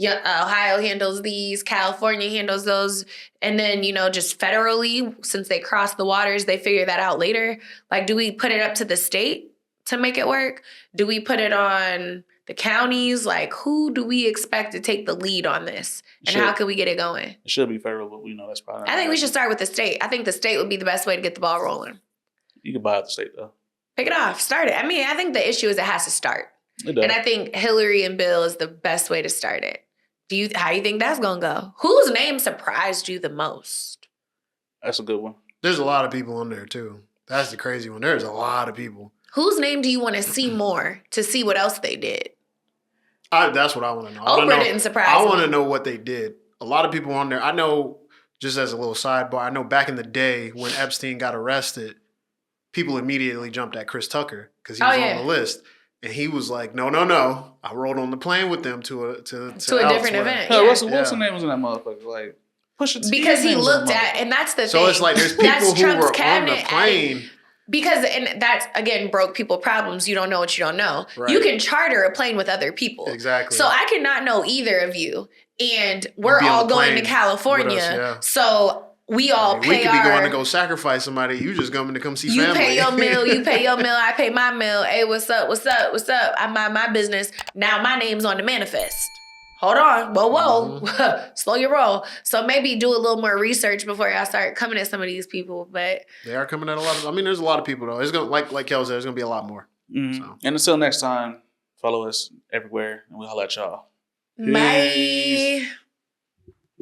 Ohio handles these, California handles those, and then, just federally, since they cross the waters, they figure that out later? Like, do we put it up to the state to make it work? Do we put it on the counties? Like, who do we expect to take the lead on this? And how can we get it going? It should be federal, but that's probably not. I think we should start with the state. I think the state would be the best way to get the ball rolling. You can buy out the state, though. Pick it off. Start it. I mean, I think the issue is it has to start. It does. And I think Hillary and Bill is the best way to start it. How do you think that's going to go? Whose name surprised you the most? That's a good one. There's a lot of people on there, too. That's the crazy one. There's a lot of people. Whose name do you want to see more to see what else they did? That's what I want to know. Oprah didn't surprise me. I want to know what they did. A lot of people on there. I know, just as a little sidebar, I know back in the day when Epstein got arrested, people immediately jumped at Chris Tucker because he was on the list. And he was like, no. I rode on the plane with them to a different event. Yeah, Russell Wilson name was in that motherfucker. Like, because he looked at, and that's the thing. So it's like there's people who were on the plane. Because, and that's, again, broke people problems. You don't know what you don't know. Right. You can charter a plane with other people. Exactly. So I cannot know either of you. And we're all going to California. Us, so we all pay we could be going to go sacrifice somebody. You just going to come see family. You pay your meal. You pay your meal. I pay my meal. Hey, what's up? I mind my business. Now my name's on the manifest. Hold on. Whoa. Mm-hmm. Slow your roll. So maybe do a little more research before y'all start coming at some of these people. But they are coming at a lot of, there's a lot of people though. It's gonna like Kel said, there's gonna be a lot more. Mm-hmm. So. And until next time, follow us everywhere and we'll holla at y'all. Bye.